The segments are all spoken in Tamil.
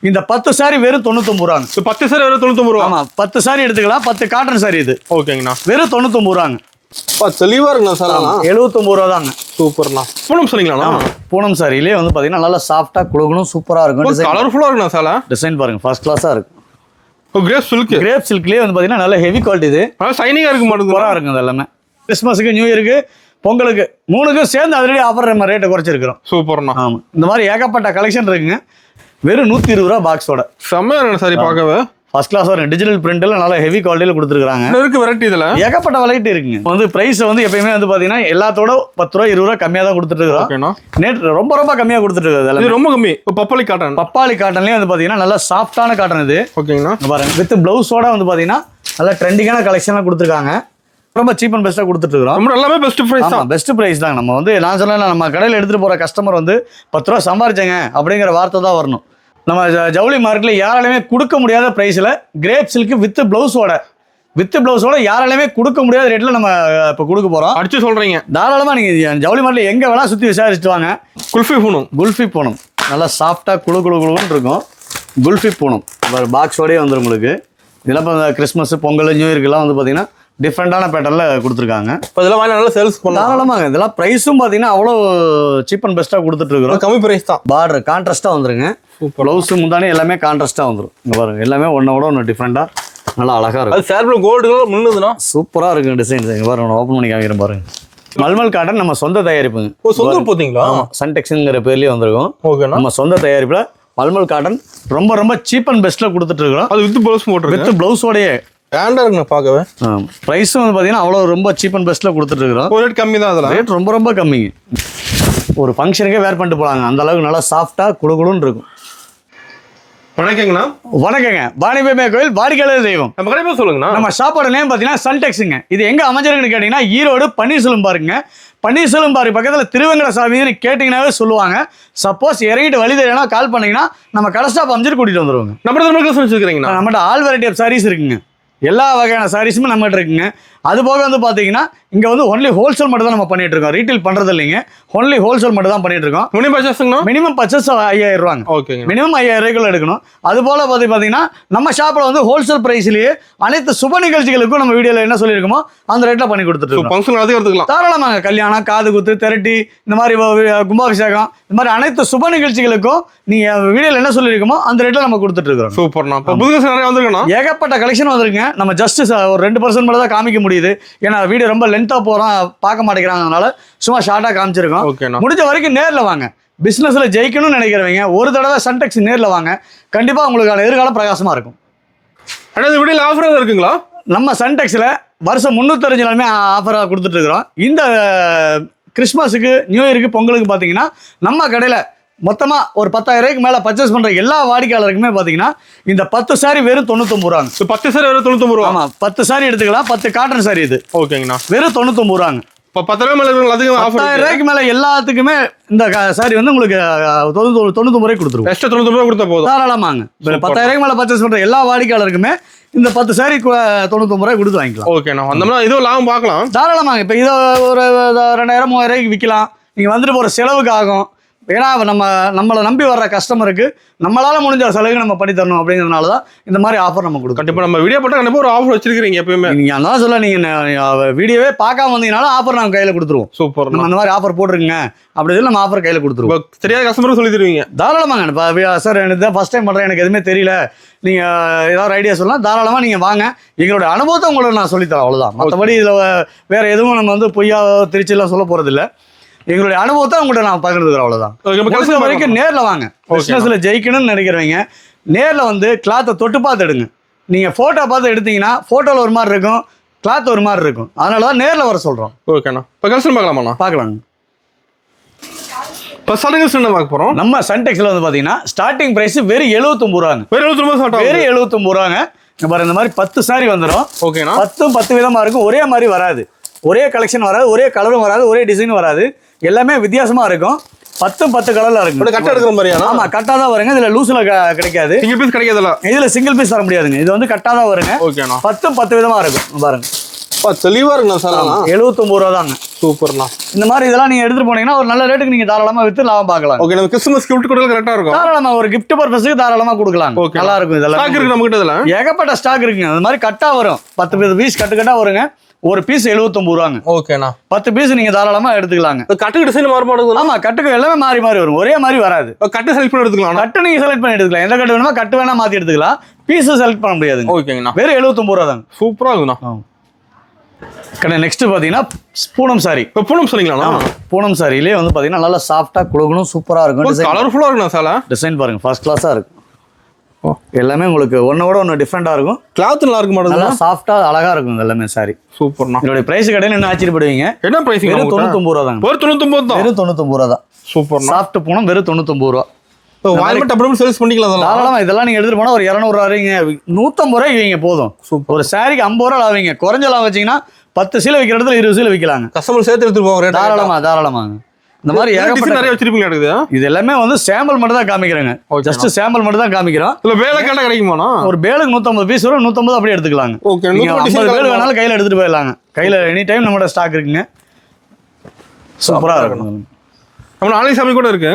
இந்த 10 சாரி வெறும் 99 ரூபாங்க. 10 சாரி வெறும் 99 ரூபா. ஆமா 10 சாரி எடுத்துக்கலாம். 10 காட்டன் சாரி இது. ஓகேங்கண்ணா. வெறும் 99 ரூபாங்க. தெளிவா இருக்குண்ணா சார். 79 ரூபா தாங்க. சூப்பர்ண்ணா. பூனம் சொன்னீங்களா? பூனம் சாரியிலே வந்து பாத்தீங்கன்னா நல்லா சாஃப்டா குளுகுளும் சூப்பரா இருக்கும். கலர்ஃபுல்லா இருக்குண்ணா சார். டிசைன் பாருங்க ஃபர்ஸ்ட் கிளாஸா இருக்கு. Grape silk. கிரேப் சில்க்லயே வந்து பாத்தீங்கன்னா நல்ல ஹெவி குவாலிட்டி இது. ஷைனிங்கா இருக்கு மாட்டேங்குது. சூப்பரா இருக்கும் இது எல்லாமே. கிறிஸ்மஸ்க்கு நியூ இயருக்கு பொங்கலுக்கு மூணுக்கும் சேர்ந்து ஆல்ரெடி ஆஃபர் நம்ம ரேட்டை குறைச்சிருக்கிறோம். சூப்பர்ண்ணா. ஆமா இந்த மாதிரி ஏகப்பட்ட கலெக்ஷன் இருக்குங்க. வெறும் 120 ரூபா பாக்ஸோட. செம்மையா சாரி பார்க்கவே. ஃபர்ஸ்ட் கிளாஸ் வரும். டிஜிட்டல் பிரிண்ட்ல நல்லா ஹெவி குவாலிட்டியில கொடுத்துருக்காங்க. இருக்கு வெரைட்டி இதுல ஏகப்பட்ட வெரைட்டி இருக்குங்க. வந்து பிரைஸ் வந்து எப்பயுமே வந்து பாத்தீங்கன்னா எல்லாத்தோட 10 ரூபா 20 ரூபா கம்மியா தான் கொடுத்துட்டு இருக்கோம். நேற்று ரொம்ப கம்மியா கொடுத்துட்டு இருக்காது. இது ரொம்ப கம்மி. பப்பாளி காட்டன். பப்பாளி காட்டன்லயே வந்து பாத்தீங்கன்னா நல்லா சாஃப்டான காட்டன் இது. ஓகேங்கண்ணா. பாருங்க வித் பிளவுஸோட வந்து பாத்தீங்கன்னா நல்ல ட்ரெண்டிங்கான கலெக்ஷன்லாம் கொடுத்துருக்காங்க. ரொம்ப சீப் அண்ட் பெஸ்ட்டாக கொடுத்துட்டு இருக்கோம். நம்ம எல்லாமே பெஸ்ட் ப்ரைஸ் தான். பெஸ்ட் ப்ரைஸ் தான். நம்ம வந்து நான் சொன்னேன் நம்ம கடையில் எடுத்துகிட்டு போகிற கஸ்டமர் வந்து 10 ரூபா சம்பாரிச்சேங்க அப்படிங்கிற வார்த்தை தான் வரணும். நம்ம ஜவுளி மார்க்கெட்டில் யாராலையுமே கொடுக்க முடியாத ப்ரைஸில் கிரேப் சில்க் வித் ப்ளவுஸோட யாராலையுமே கொடுக்க முடியாத ரேட்டில் நம்ம இப்போ கொடுக்க போகிறோம். அடிச்சு சொல்கிறீங்க. தாராளமாக நீங்கள் ஜவுளி மார்க்கெட்டில் எங்கே வேணால் சுற்றி விசாரிச்சுட்டு வாங்க. குல்ஃபி பூனம் நல்லா சாஃப்டாக குளுன்னு இருக்கும். குல்ஃபி பூனம் பாக்ஸோடயே வந்துடும் உங்களுக்கு. இதெல்லாம் இப்போ கிறிஸ்மஸ் பொங்கல் நியூ இயர்க்கெல்லாம் வந்து பார்த்தீங்கன்னா டிஃப்ரெண்டான பேட்டர்னில் கொடுத்துருக்காங்க. இப்போ இதெல்லாம் வாங்கி நல்லா சேல்ஸ் பண்ணலாம். தாராளமாக இதெல்லாம் ப்ரைஸும் பார்த்தீங்கன்னா அவ்வளோ சீப் அண்ட் பெஸ்ட்டாக கொடுத்துட்ருக்குறோம். கம்மி ப்ரைஸ் தான். பார்டர் கான்ட்ராஸ்ட்டாக வந்துருங்க. ப்ளவுஸு முந்தானே எல்லாமே கான்ட்ராஸ்ட்டாக வந்துடும். இங்கே பாருங்க எல்லாமே ஒன்று டிஃப்ரெண்ட்டாக நல்லா அழகாக இருக்கும். அது சார் கோல்டு கலர் முன்னுதுன்னா சூப்பராக இருக்கும் டிசைன்ஸ். இங்கே பாருங்க ஓப்பன் பண்ணி காமிக்கிறேன் பாருங்க. மல்மல் காட்டன் நம்ம சொந்த தயாரிப்புங்க. சொந்த போத்தீங்களா? ஆமாம் சன்டெக்ஸுங்கிற பேர்லேயே வந்திருக்கும். ஓகே நம்ம சொந்த தயாரிப்பில் மல்மல் காட்டன் ரொம்ப சீப் அண்ட் பெஸ்ட்டில் கொடுத்துட்ருக்குறோம். அது வித் ப்ளவுஸ் போட்டு வித் ப்ளவுஸோடையே ஹேண்டா இருக்குண்ணா பார்க்கவே. ப்ரைஸும் வந்து பார்த்தீங்கன்னா அவ்வளோ ரொம்ப சீப் அண்ட் பெஸ்ட்டில் கொடுத்துட்ருக்குறோம். ரேட் கம்மி தான். அதில் ரேட் ரொம்ப கம்மிங்க. ஒரு ஃபங்க்ஷனுக்கே வேர் பண்ணிட்டு போகலாங்க. அந்த அளவுக்கு நல்லா சாஃப்டாக குளுன்னு இருக்கும். வணக்கங்கண்ணா. வணக்கங்க. வாணிபேமே கோயில் வாடிக்கையாளர் தெய்வம். நம்ம கடை பேர் சொல்லுங்கண்ணா. நம்ம ஷாப்போட நேம் பார்த்தீங்கன்னா சன்டெக்ஸுங்க. இது எங்கே அமைஞ்சிருக்குன்னு கேட்டிங்கன்னா ஈரோடு பன்னீர்செல்வம் பாருங்க. பன்னீர்செல்வம் பாரு பக்கத்தில் திருவங்கட சாமின்னு கேட்டிங்கன்னாவே சொல்லுவாங்க. சப்போஸ் இறங்கிட்டு வழி தெரியனா கால் பண்ணிங்கன்னா நம்ம கடை ஸ்டாப் அமைச்சிட்டு கூட்டிகிட்டு வந்துடுவோங்க. நம்ம வச்சுருக்கீங்களா? நம்மகிட்ட ஆல் வெரைட்டி ஆஃப் சாரீஸ் இருக்குங்க. எல்லா வகையான சாரீஸுமே நம்மகிட்ட இருக்குங்க. அது போக வந்து பார்த்தீங்கன்னா இங்கே வந்து ஒன்லி ஹோல்சேல் மட்டும் தான் நம்ம பண்ணிட்டு இருக்கோம். ரீட்டைல் பண்ணுறது இல்லைங்க. ஒன்லி ஹோல்சேல் மட்டும் தான் பண்ணிட்டு இருக்கோம். மினிமம் பர்ச்சேஸ் 5000 ரூபாங்க. ஓகேங்க. மினிமம் 5000 ரூபாய்க்குள்ள எடுக்கணும். அது போல பார்த்தீங்கன்னா நம்ம ஷாப்பில் வந்து ஹோல்சேல் பிரைஸ்லேயே அனைத்து சுப நிகழ்ச்சிகளுக்கும் நம்ம வீடியோவில் என்ன சொல்லியிருக்கோமோ அந்த ரேட்டில் பண்ணி கொடுத்துட்டு தாராளமாக கல்யாணம் காது குத்து திரட்டி இந்த மாதிரி கும்பாபிஷேகம் இந்த மாதிரி அனைத்து சுப நிகழ்ச்சிகளுக்கும் நீங்கள் வீடியோவில் என்ன சொல்லியிருக்கோமோ அந்த ரேட்டில் நம்ம கொடுத்துட்டு இருக்கிறோம். சூப்பர்ண்ணா. ஏகப்பட்ட கலெக்ஷன் வந்திருக்குங்க. நம்ம ஜஸ்ட் ஒரு 2% மட்டும் தான் காமிக்க முடியுது. ஏன்னா வீடியோ ரொம்ப லென்த்தாக போகிறோம் பார்க்க மாட்டேங்கிறாங்க. அதனால சும்மா ஷார்ட்டாக காமிச்சிருக்கோம். முடிஞ்ச வரைக்கும் நேரில் வாங்க. பிஸ்னஸில் ஜெயிக்கணும்னு நினைக்கிறவங்க ஒரு தடவை சன்டெக்ஸ் நேரில் வாங்க. கண்டிப்பாக உங்களுக்கான எதிர்காலம் பிரகாசமாக இருக்கும். ஆனால் வீடியோவில் ஆஃபர் இருக்குங்களா? நம்ம சன்டெக்ஸில் வருஷம் 365 நாளுமே ஆஃபராக கொடுத்துட்ருக்குறோம். இந்த கிறிஸ்மஸுக்கு நியூ இயருக்கு பொங்கலுக்கு பார்த்தீங்கன்னா நம்ம கடையில் மொத்தமாக ஒரு 10,000 ரூபாய்க்கு மேலே பர்ச்சேஸ் பண்ணுற எல்லா வாடிக்கையாளருக்குமே பார்த்தீங்கன்னா இந்த 10 சாரி வெறும் 99 ரூபாங்க. 10 சாரி வெறும் 99 ரூபா. ஆமாம் 10 சாரி எடுத்துக்கலாம். 10 காட்டன் சாரி இது. ஓகேங்கண்ணா. வெறும் 99 ரூபாங்க. இப்போ 10,000 மேலே அதுக்கு 10,000 ரூபாய்க்கு மேலே எல்லாத்துக்குமே இந்த சாரி வந்து உங்களுக்கு 99 ரூபாய்க்கு கொடுத்துருவோம். எக்ஸ்ட்ரா 99 ரூபா கொடுத்தா போதும். தாராளமாங்க. 10,000 ரூபாய்க்கு மேலே பர்ச்சேஸ் பண்ணுற எல்லா வாடிக்கையாளருக்குமே இந்த 10 சாரி 99 ரூபாய் கொடுத்து வாங்கிக்கலாம். ஓகேண்ணா. அந்த இதுவும் லாபம் பார்க்கலாம். தாராளமாங்க. இப்போ இதை ஒரு 2000 3000 ரூபாய்க்கு விற்கலாம். நீங்கள் வந்துட்டு போகிற செலவுக்கு ஆகும். ஏன்னா நம்மளை நம்பி வர்ற கஸ்டமருக்கு நம்மளால முடிஞ்ச செலவு நம்ம பண்ணி தரணும் அப்படிங்கிறதுனால தான் இந்த மாதிரி ஆஃபர் நம்ம கொடுக்கும். கண்டிப்பாக நம்ம வீடியோ போட்டால் கண்டிப்பாக ஒரு ஆஃபர் வச்சிருக்கீங்க எப்பயுமே. நீங்கள் அதான் சொல்ல நீங்கள் வீடியோவே பார்க்காம வந்தீங்கனாலும் ஆஃபர் நம்ம கையில் கொடுத்துருவோம். சூப்பர். நம்ம அந்த மாதிரி ஆஃபர் போட்டுருங்க அப்படி சொல்லி நம்ம ஆஃபர் கையில் கொடுத்துருவோம். தெரியாத கஸ்டமருக்கு சொல்லி தருவீங்க. தாராளமாங்க. இப்போ சார் எனக்கு தான் ஃபஸ்ட் டைம் பண்ணுறேன், எனக்கு எதுவுமே தெரியல, நீங்கள் ஏதாவது ஐடியா சொல்லலாம், தாராளமாக நீங்கள் வாங்க. எங்களுடைய அனுபவத்தை உங்களுக்கு நான் சொல்லித்தரேன். அவ்வளோதான். மற்றபடி இதில் வேறு எதுவும் நம்ம வந்து பொய்யா திருச்சியெல்லாம் சொல்ல போகிறதில்ல. எங்களுடைய அனுபவத்தை உங்கள்கிட்ட நான் பகிர்ந்துக்கிறேன். அவ்வளோதான். வரைக்கும் நேரில் வாங்க. பிஸ்னஸில் ஜெயிக்கணும்னு நினைக்கிறவங்க நேரில் வந்து கிளாத்தை தொட்டு பார்த்து எடுங்க. நீங்கள் ஃபோட்டோ பார்த்து எடுத்தீங்கன்னா ஃபோட்டோவில் ஒரு மாதிரி இருக்கும், கிளாத் ஒரு மாதிரி இருக்கும். அதனால தான் நேரில் வர சொல்கிறோம். ஓகேண்ணா. இப்போ கலெக்ஷன் பார்க்கலாமாண்ணா? பார்க்கலாங்க. இப்போ ஸ்டார்டிங் என்ன பார்க்க போகிறோம்? நம்ம சன்டெக்ஸில் வந்து பார்த்தீங்கன்னா ஸ்டார்டிங் ப்ரைஸ் வெறும் 79 ரூபாங்க. வெறும் 79 ரூபாங்க. இங்கே பாருங்க இந்த மாதிரி 10 சாரி வந்துடும். ஓகேண்ணா. 10 விதமாக இருக்கும். ஒரே மாதிரி வராது, ஒரே கலெக்ஷன் வராது, ஒரே கலரும் வராது, ஒரே டிசைனும் வராது. எல்லாமே வித்தியாசமா இருக்கும். 10 கலர்ல இருக்கும். கட்ட எடுக்கிற மாதிரியா? ஆமா கட்டா தான் வருங்க. இதுல லூஸ்ல கிடைக்காது. சிங்கிள் பீஸ் கிடைக்காதுல. இதுல சிங்கிள் பீஸ் தர முடியாதுங்க. இது வந்து கட்டா தான் வருங்க. ஓகேண்ணா. 10 விதமா இருக்கும். பாருங்க தெளிவா இருக்குண்ணா சார். 79 ரூபா தாங்க. சூப்பர்ண்ணா. இந்த மாதிரி இதெல்லாம் நீங்க எடுத்துட்டு போனீங்கன்னா ஒரு நல்ல ரேட்டுக்கு நீங்க தாராளமா வித்து லாபம் பார்க்கலாம். ஓகே, நம்ம கிறிஸ்மஸ் கிஃப்ட் கொடுக்க கரெக்டா இருக்கும். தாராளமா ஒரு gift பர்பஸ்க்கு தாராளமா கொடுக்கலாம். Okay. நல்லா இருக்கும். இதெல்லாம் ஸ்டாக் இருக்கு நம்ம கிட்ட இதெல்லாம். ஏகப்பட்ட ஸ்டாக் இருக்குங்க. அந்த மாதிரி கட்டா வரும். 10 பீஸ் கட்டா வருங்க. ஒரு பீஸ் 79 ரூபாங்க. ஓகேண்ணா. 10 பீஸ் நீங்க தாராளமா எடுத்துக்கலாங்க. கட்டுக்கு டிசைன் மாறுபாடு. ஆமா, கட்டுக்கு எல்லாமே மாறி மாறி வரும். ஒரே மாதிரி வராது. கட்டு செலக்ட் பண்ணி எடுத்துக்கலாம். கட்டு நீங்க செலக்ட் பண்ணி எடுத்துக்கலாம். எந்த கட்டு வேணுமோ கட்டு வேணா மாத்தி எடுத்துக்கலாம். பீஸ் செலக்ட் பண்ண முடியாதுங்க. ஓகேங்கண்ணா. வெறும் 79 ரூபா தாங்க. சூப்பரா இருக்குண்ணா. நெக்ஸ்ட் பாத்தீங்கன்னா பூனம் சாரி. இப்போ பூனம் சொன்னீங்களா? பூனம் சாரியிலே வந்து பாத்தீங்கன்னா நல்லா சாஃப்டா குளுகுலும் சூப்பரா இருக்கும். கலர்ஃபுல்லா இருக்குண்ணா சாலை. டிசைன் பாருங்க, ஃபர்ஸ்ட் கிளாஸா இருக்கும். எல்லாமே உங்களுக்கு ஒன்னோட ஒன்று டிஃப்ரெண்டா இருக்கும். கிளாத் நல்லா இருக்கு மாடல். நல்லா சாஃப்டா அழகா இருக்கும் எல்லாமே சாரி. சூப்பர்ண்ணா. இதோட பிரைஸ் கடையில் என்ன ஆச்சரியப்படுவீங்க? என்ன பிரைஸ்? வெறும் 99 ரூபா தாங்க. வெறும் 99 தான். வெறும் 99 ரூபா தான். சூப்பர்ண்ணா. சாஃப்ட் பூனம் வெறும் 99 ரூபா. வால்மெட் அப்புறம் சேல்ஸ் பண்ணிக்கலாம் அதெல்லாம். தாராளமா இதெல்லாம் நீங்க எடுத்துட்டு போனா ஒரு 200 ரூபா வைங்க, 150 ரூபாய்க்கு வைங்க போதும். ஒரு சாரிக்கு 50 ரூபா லாவீங்க. குறைஞ்ச லாபம் வச்சீங்கன்னா 10 சீலை விற்கிற இடத்துல 20 சீலை விற்கலாங்க. கஸ்டமர் சேர்த்து எடுத்துட்டு போவாங்க. தாராளமாங்க. இந்த மாதிரி நிறைய வச்சிருப்பீங்க இருக்குது. இது எல்லாமே வந்து சாம்பிள் மட்டும் தான் காமிக்கிறேங்க. ஜஸ்ட் சாம்பிள் மட்டும் தான் காமிக்கிறோம். இல்ல வேலை கேட்டா கிடைக்குமாண்ணா? ஒரு பேலுக்கு 150 பீஸ் வரும். 150 அப்படியே எடுத்துக்கலாங்க. ஓகே, நீங்க 50 பேல் வேணாலும் கையில எடுத்துட்டு போயிடலாங்க. கையில எனி டைம் நம்மளோட ஸ்டாக் இருக்குங்க. சூப்பரா இருக்கும். நம்ம ஆன்லைன் ஷாப்பிங் கூட இருக்கு.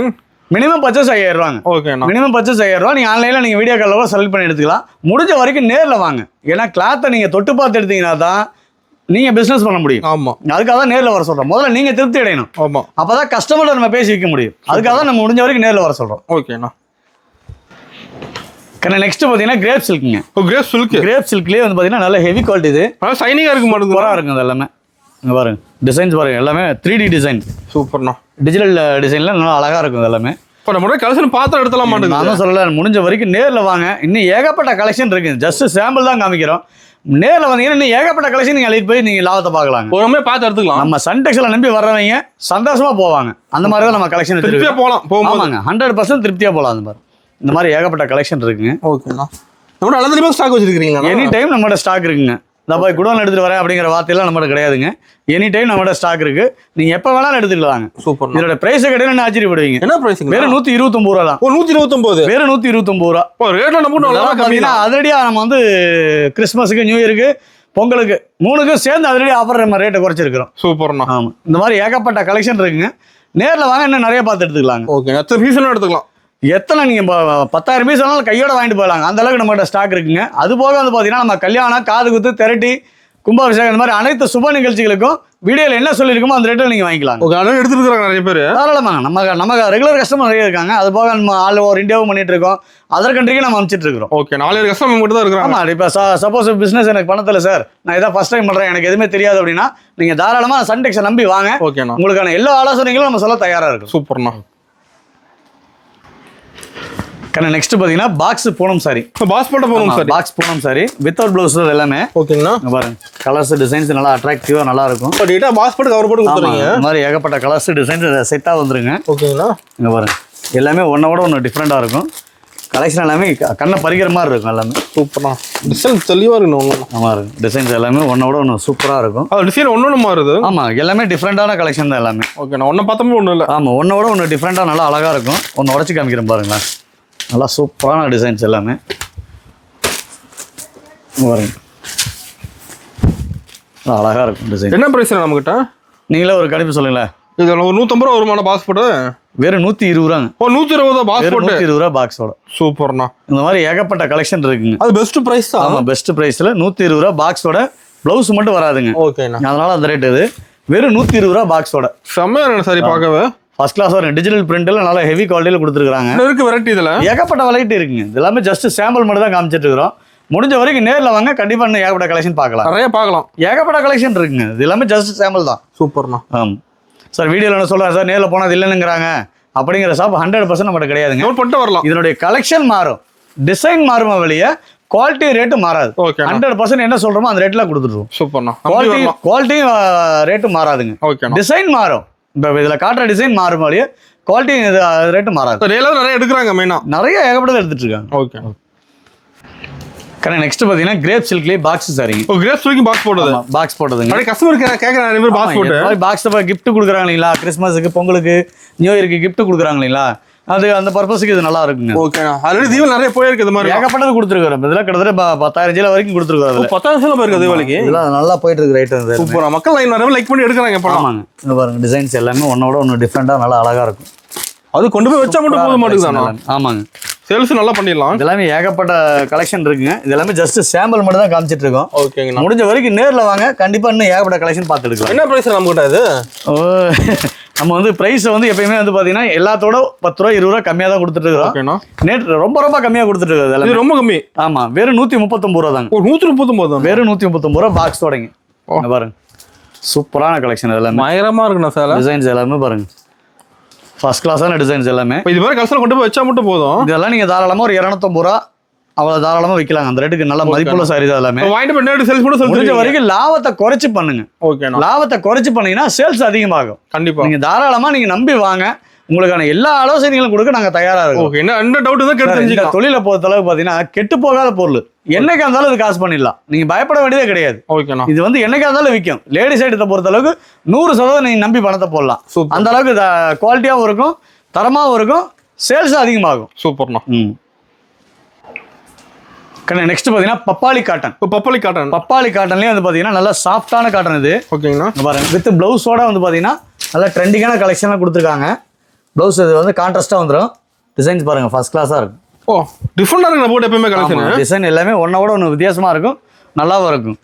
மினிமம் பர்ச்சேஸ் 5000 ரூபாங்க. ஓகேண்ணா. மினிமம் பர்ச்சேஸ் 5000 ரூபா. நீங்க ஆன்லைன்ல நீங்க வீடியோ கால்ல கூட செலக்ட் பண்ணி எடுத்துக்கலாம். முடிஞ்ச வரைக்கும் நேர்ல வாங்க. ஏன்னா கிளாத்தை நீங்க தொட்டு பார்த்து எடுத்தீங்கன்னா தான் நீங்க பிசினஸ் பண்ண முடியும். ஆமா, அதுக்காக தான் நேர்ல வர சொல்றோம். முதல்ல நீங்க திருப்தி அடையணும். ஆமா, அப்பதான் கஸ்டமர்ல நம்ம பேசி வைக்க முடியும். அதுக்காக தான் நம்ம முடிஞ்ச வரைக்கும் நேர்ல வர சொல்றோம். ஓகேண்ணா. நெக்ஸ்ட் பாத்தீங்கன்னா கிரேப் சில்க்குங்க. Crepe silk. கிரேப் சில்க்லயே வந்து பாத்தீங்கன்னா நல்ல ஹெவி குவாலிட்டி. இது ஷைனிங்கா இருக்கு மாட்டேங்குது. சூப்பரா இருக்கும். இது எல்லாமே இங்க பாருங்க, டிசைன்ஸ் பாருங்க, எல்லாமே 3D டிசைன். சூப்பர்ண்ணா. டிஜிட்டல் டிசைன்ல நல்லா அழகா இருக்கும். இது எல்லாமே இப்போ நம்ம கலெக்ஷன் பார்த்து எடுத்துலாம் மாட்டேங்குது. நான் தான் சொல்லல, முடிஞ்ச வரைக்கும் நேர்ல வாங்க. இன்னும் ஏகப்பட்ட கலெக்ஷன் இருக்கு. ஜஸ்ட் சாம்பிள் தான் காமிக்கிறோம். நேர்ல வந்தீங்கன்னா இன்னும் ஏகப்பட்ட கலெக்ஷன் நீங்க அழைத்து போய் நீங்க லாபத்தை பார்க்கலாம். ஒருமே பார்த்து எடுத்துக்கலாம். நம்ம சன்டெக்ஸ்ல நம்பி வர்றவங்க சந்தோஷமா போவாங்க. அந்த மாதிரி தான் நம்ம கலெக்ஷன் திருப்தியா போலாம். ஆமாங்க, 100% திருப்தியா போலாம். அந்த மாதிரி இந்த மாதிரி ஏகப்பட்ட கலெக்ஷன் இருக்குங்க. ஓகேண்ணா. நம்ம நல்ல தெரியுமா ஸ்டாக் வச்சிருக்கீங்களா? எனி டைம் நம்மளோட ஸ்டாக் இருக்குங்க. நான் போய் குடோன் எடுத்துட்டு வரேன் அப்படிங்கிற வார்த்தையெல்லாம் நம்மகிட்ட கிடையாதுங்க. எனி டைம் நம்மகிட்ட ஸ்டாக் இருக்கு. நீங்க எப்ப வேணாலும் எடுத்துக்கலாங்க. சூப்பர். இதோட பிரைஸ் கடையில் என்ன ஆச்சரியப்படுவீங்க? என்ன பிரைஸ்? வெறும் 129 ரூபா தான். 129. வெறும் 129 ரூபா. ரேட்ல நம்ம கம்மியா. அதிரடியா நம்ம வந்து கிறிஸ்மஸுக்கு, நியூ இயருக்கு, பொங்கலுக்கு 3க்கும் சேர்ந்து அதிரடியா ஆஃபர் நம்ம ரேட்டை குறைச்சிருக்கிறோம். சூப்பர்ண்ணா. ஆமா, இந்த மாதிரி ஏகப்பட்ட கலெக்ஷன் இருக்குங்க. நேர்ல வாங்க, இன்னும் நிறைய பார்த்து எடுத்துக்கலாங்க. ஓகே, எத்தனை பீஸ் எடுத்துக்கலாம்? எத்தனை நீங்க 10,000 பீஸ் வேணாலும் கையோட வாங்கிட்டு போகலாங்க. அந்த அளவுக்கு நம்மகிட்ட ஸ்டாக் இருக்குங்க. அது போக வந்து பாத்தீங்கன்னா நம்ம கல்யாணம், காது குத்து, திரட்டி, கும்பாபிஷேகம், இந்த மாதிரி அனைத்து சுப நிகழ்ச்சிகளுக்கும் வீடியோல என்ன சொல்லியிருக்கோமோ அந்த ரேட்டில் நீங்க வாங்கிக்கலாம். ஓகே, அதெல்லாம் எடுத்துட்டு இருக்காங்க நிறைய பேர். தாராளமாக நம்ம ரெகுலர் கஸ்டமர் நிறைய இருக்காங்க. அது போக நம்ம ஆல் ஓவர் இந்தியாவும் பண்ணிட்டு இருக்கோம். அதர் கண்ட்ரிக்கு நம்ம அனுப்பிச்சிட்டு இருக்கிறோம். ஓகே, 4 கஸ்டமர் மட்டும் தான் இருக்கிறாங்க. ஆமா, இப்போ சப்போஸ் பிசினஸ் எனக்கு பணத்தில் சார், நான் இதான் ஃபர்ஸ்ட் டைம் பண்றேன், எனக்கு எதுவுமே தெரியாது அப்படின்னா நீங்க தாராளமா சன்டெக்ஸை நம்பி வாங்க. ஓகேண்ணா. உங்களுக்கான எல்லா ஆலோசனைகளும் நம்ம சொல்ல தயாரா இருக்கும். சூப்பர்ண்ணா. நெக்ஸ்ட் பாத்தீங்கன்னா பாக்ஸ் பூனம் சாரி. பாக்ஸ் போட்ட Poonam sorry. Box Poonam sorry without blouse எல்லாமே. ஓகேங்கண்ணா. பாருங்க, கலர்ஸ் டிசைன்ஸ் நல்லா அட்ராக்டிவா நல்லா இருக்கும். டீட்டா பாக்ஸ் போட்டு கவர் போட்டு கொடுத்துறீங்க. இந்த மாதிரி ஏகப்பட்ட கலர்ஸ் டிசைன்ஸ் செட்டா வந்துருங்க. ஓகேங்கண்ணா. இங்க பாருங்க, எல்லாமே ஒன்னோட ஒன்று டிஃப்ரெண்டா இருக்கும். கலெக்ஷன் எல்லாமே கண்ணை பறிக்கிற மாதிரி இருக்கும். எல்லாமே சூப்பர்ண்ணா. டிசைன் தெளிவா இருக்கு. ஆமா இருக்கு. டிசைன்ஸ் எல்லாமே ஒன்னோட ஒன்று சூப்பரா இருக்கும். அது டிசைன் ஒன்னொன்னு மாறுது. ஆமா, எல்லாமே டிஃப்ரெண்டான கலெக்ஷன் தான் எல்லாமே. ஓகேண்ணா. ஒன்றை பார்த்தோம்னா ஒன்றும் இல்லை. ஆமா, ஒன்னோட ஒன்று டிஃப்ரெண்டா நல்லா அழகா இருக்கும். ஒன்று உடச்சி காமிக்கிறேன் பாருங்களேன். நல்லா சூப்பரான டிசைன்ஸ் எல்லாமே பாருங்க, அழகா இருக்கும் டிசைன். என்ன பிரைஸ் நம்மகிட்ட? நீங்களே ஒரு கணிப்பு சொல்லுங்களேன். இதில் ஒரு 150 ரூபா வருமான பாக்ஸ் போட்டு வெறும் 120 ரூபாங்க. 120 பாக்ஸ் போட்டு 120 ரூபா பாக்ஸோட. சூப்பர்ண்ணா. இந்த மாதிரி ஏகப்பட்ட கலெக்ஷன் இருக்குங்க. அது பெஸ்ட் பிரைஸ் தான். ஆமா, பெஸ்ட் பிரைஸ்ல 120 ரூபா பாக்ஸோட. பிளவுஸ் மட்டும் வராதுங்க. ஓகேண்ணா. அதனால அந்த ரேட் இது. வெறும் 120 ரூபா பாக்ஸோட. செம்மையா சாரி பார்க்கவே. ஃபர்ஸ்ட் கிளாஸ் வரும். டிஜிட்டல் பிரிண்ட்ல நல்லா ஹெவி குவாலிட்டியில கொடுத்துருக்காங்க. இருக்கு வெரைட்டி. இதுல ஏகப்பட்ட வெரைட்டி இருக்குங்க. இது எல்லாமே ஜஸ்ட் சாம்பிள் மட்டும் தான் காமிச்சிட்டு இருக்கிறோம். முடிஞ்ச வரைக்கும் நேர்ல வாங்க, கண்டிப்பா இன்னும் ஏகப்பட்ட கலெக்ஷன் பார்க்கலாம். நிறைய பார்க்கலாம். ஏகப்பட்ட கலெக்ஷன் இருக்குங்க. இது எல்லாமே ஜஸ்ட் சாம்பிள் தான். சூப்பர்ண்ணா. ஆமா சார், வீடியோல என்ன சொல்றேன் சார், நேர்ல போனா அது இல்லைன்னுங்கிறாங்க அப்படிங்கிற ஷாப் 100% நம்மகிட்ட கிடையாதுங்க. நோட் பண்ணிட்டு வரலாம். இதனுடைய கலெக்ஷன் மாறும், டிசைன் மாறுமா வெளியே, குவாலிட்டி ரேட்டு மாறாது. ஓகே, 100% என்ன சொல்றோமோ அந்த ரேட்ல கொடுத்துருவோம். சூப்பர்ண்ணா. குவாலிட்டி ரேட்டு மாறாதுங்க. ஓகே, டிசைன் மாறும். இப்போ இதுல காட்டுற டிசைன் மாறும் வழியே குவாலிட்டி ரேட்டு மாறாது. நிறைய எடுக்கிறாங்க. மெயினா நிறைய ஏகப்பட்டதை எடுத்துட்டு இருக்காங்க. ஓகே. நெக்ஸ்ட் பாத்தீங்கன்னா கிரேப் சில்க்லயே பாக்ஸ் சாரிங்க. ஓ, கிரேப் சில்க் பாக்ஸ் போடுது. பாக்ஸ் போடுதுங்க. நிறைய கஸ்டமர் கேக்குறாங்க, நிறைய பேர் பாக்ஸ் போட்டு. பாக்ஸ் கிஃப்ட் கொடுக்குறாங்க இல்லைங்களா, கிறிஸ்மஸுக்கு, பொங்கலுக்கு, நியூ இயருக்கு கிஃப்ட் கொடுக்குறாங்க இல்லைங்களா, அது அந்த பர்பஸ்க்கு இது நல்லா இருக்குங்க. ஓகேண்ணா. ஆல்ரெடி தீபாவளி நிறைய போயிருக்கு இது மாதிரி. ஏகப்பட்டது கொடுத்துருக்கோம். இதெல்லாம் கிட்டத்தட்ட 10,000 ஜீல வரைக்கும் கொடுத்துருக்கோம். 10,000 போயிருக்கு தீபாவளிக்கு. இதெல்லாம் நல்லா போயிட்டு இருக்கு ரைட். சூப்பரா மக்கள் நிறைய லைக் பண்ணி எடுக்கிறாங்க இப்போ. ஆமாங்க. இந்த பாருங்க டிசைன்ஸ் எல்லாமே ஒன்னோட ஒன்று டிஃப்ரெண்டா நல்லா அழகா இருக்கும். அது கொண்டு போய் வச்சா மட்டும் போக மாட்டேங்குது. ஆமாங்க. சேல்ஸ் நல்லா பண்ணிடலாம். இதெல்லாமே ஏகப்பட்ட கலெக்ஷன் இருக்குங்க. இது எல்லாமே ஜஸ்ட் சாம்பிள் மட்டும் தான் காமிச்சிட்டு இருக்கோம். ஓகேங்க. முடிஞ்ச வரைக்கும் நேர்ல வாங்க, கண்டிப்பா இன்னும் ஏகப்பட்ட கலெக்ஷன் பார்த்து எடுக்கலாம். என்ன பிரைஸ் நம்ம கிட்ட இது? நம்ம வந்து பிரைஸ் வந்து எப்பயுமே வந்து பாத்தீங்கன்னா எல்லாத்தோட 10 ரூபா 20 ரூபா கம்மியா தான் கொடுத்துட்டு இருக்கோம். நேற்று ரொம்ப கம்மியா கொடுத்துட்டு இருக்கோம். இது ரொம்ப கம்மி. ஆமா, வெறும் 139 ரூபா தாங்க. 139 வெறும் 139 ரூபா பாக்ஸ் தொடங்கி பாருங்க. சூப்பரான கலெக்ஷன் இதெல்லாம். பயங்கரமா இருக்குண்ணா சார். டிசைன்ஸ் எல்லாமே பாருங்க, ஃபர்ஸ்ட் கிளாஸான டிசைன்ஸ் எல்லாமே. இது மாதிரி கலெக்ஷன் கொண்டு போய் வச்சா மட்டும் போதும். இதெல்லாம் நீங்க தாராளமா ஒரு 250 ரூபா அவ்வளவு தாராளமா விற்கலாம். அந்த ரேட்டுக்கு நல்ல மதிப்புள்ள சாரி தான் எல்லாமே. வாங்கிட்டு போய் நேரடி சேல்ஸ் கூட சொல்லுங்க. முடிஞ்ச வரைக்கும் லாபத்தை குறைச்சு பண்ணுங்க. ஓகேண்ணா. லாபத்தை குறைச்சு பண்ணீங்கன்னா சேல்ஸ் அதிகமாகும். கண்டிப்பா நீங்க தாராளமா நீங்க நம்பி வாங்க. உங்களுக்கான எல்லா ஆலோசனைகளும் கொடுக்க நாங்க தயாரா இருக்கோம். ஓகே. என்ன டவுட் தான் கேட்டு தெரிஞ்சுக்கலாம். தொழிலை பொறுத்த அளவுக்கு பாத்தீங்கன்னா கெட்டு போகாத பொருள் என்னைக்கா இருந்தாலும் இது காசு பண்ணிடலாம். நீங்க பயப்பட வேண்டியதே கிடையாது. ஓகேண்ணா. இது வந்து என்னைக்கா இருந்தாலும் விற்கும். லேடிஸ் ஐட்டத்தை பொறுத்த அளவுக்கு 100% நீங்க நம்பி பணத்தை போடலாம். அந்த அளவுக்கு குவாலிட்டியாவும் இருக்கும், தரமாவும் இருக்கும், சேல்ஸ் அதிகமாகும். சூப்பர்ண்ணா. நெக்ஸ்ட் பாத்தீங்கன்னா பப்பாளி காட்டன். பப்பாளி காட்டன்லயே வந்து பாத்தீங்கன்னா நல்லா சாஃப்டான காட்டன் இது. ஓகேங்கண்ணா. பாருங்க வித் பிளவுஸோட வந்து பாத்தீங்கன்னா நல்லா ட்ரெண்டிங்கான கலெக்ஷன்லாம் கொடுத்துருக்காங்க. பிளவுஸ் இது வந்து கான்ட்ராஸ்டா வந்துடும். டிசைன்ஸ் பாருங்க ஃபர்ஸ்ட் கிளாஸா இருக்கும். ஓ, டிஃபரெண்டா இருக்கு போட் எப்பவுமே கலெக்ஷன். டிசைன் எல்லாமே ஒன்னோட ஒன்று வித்தியாசமா இருக்கும், நல்லாவும் இருக்கும்.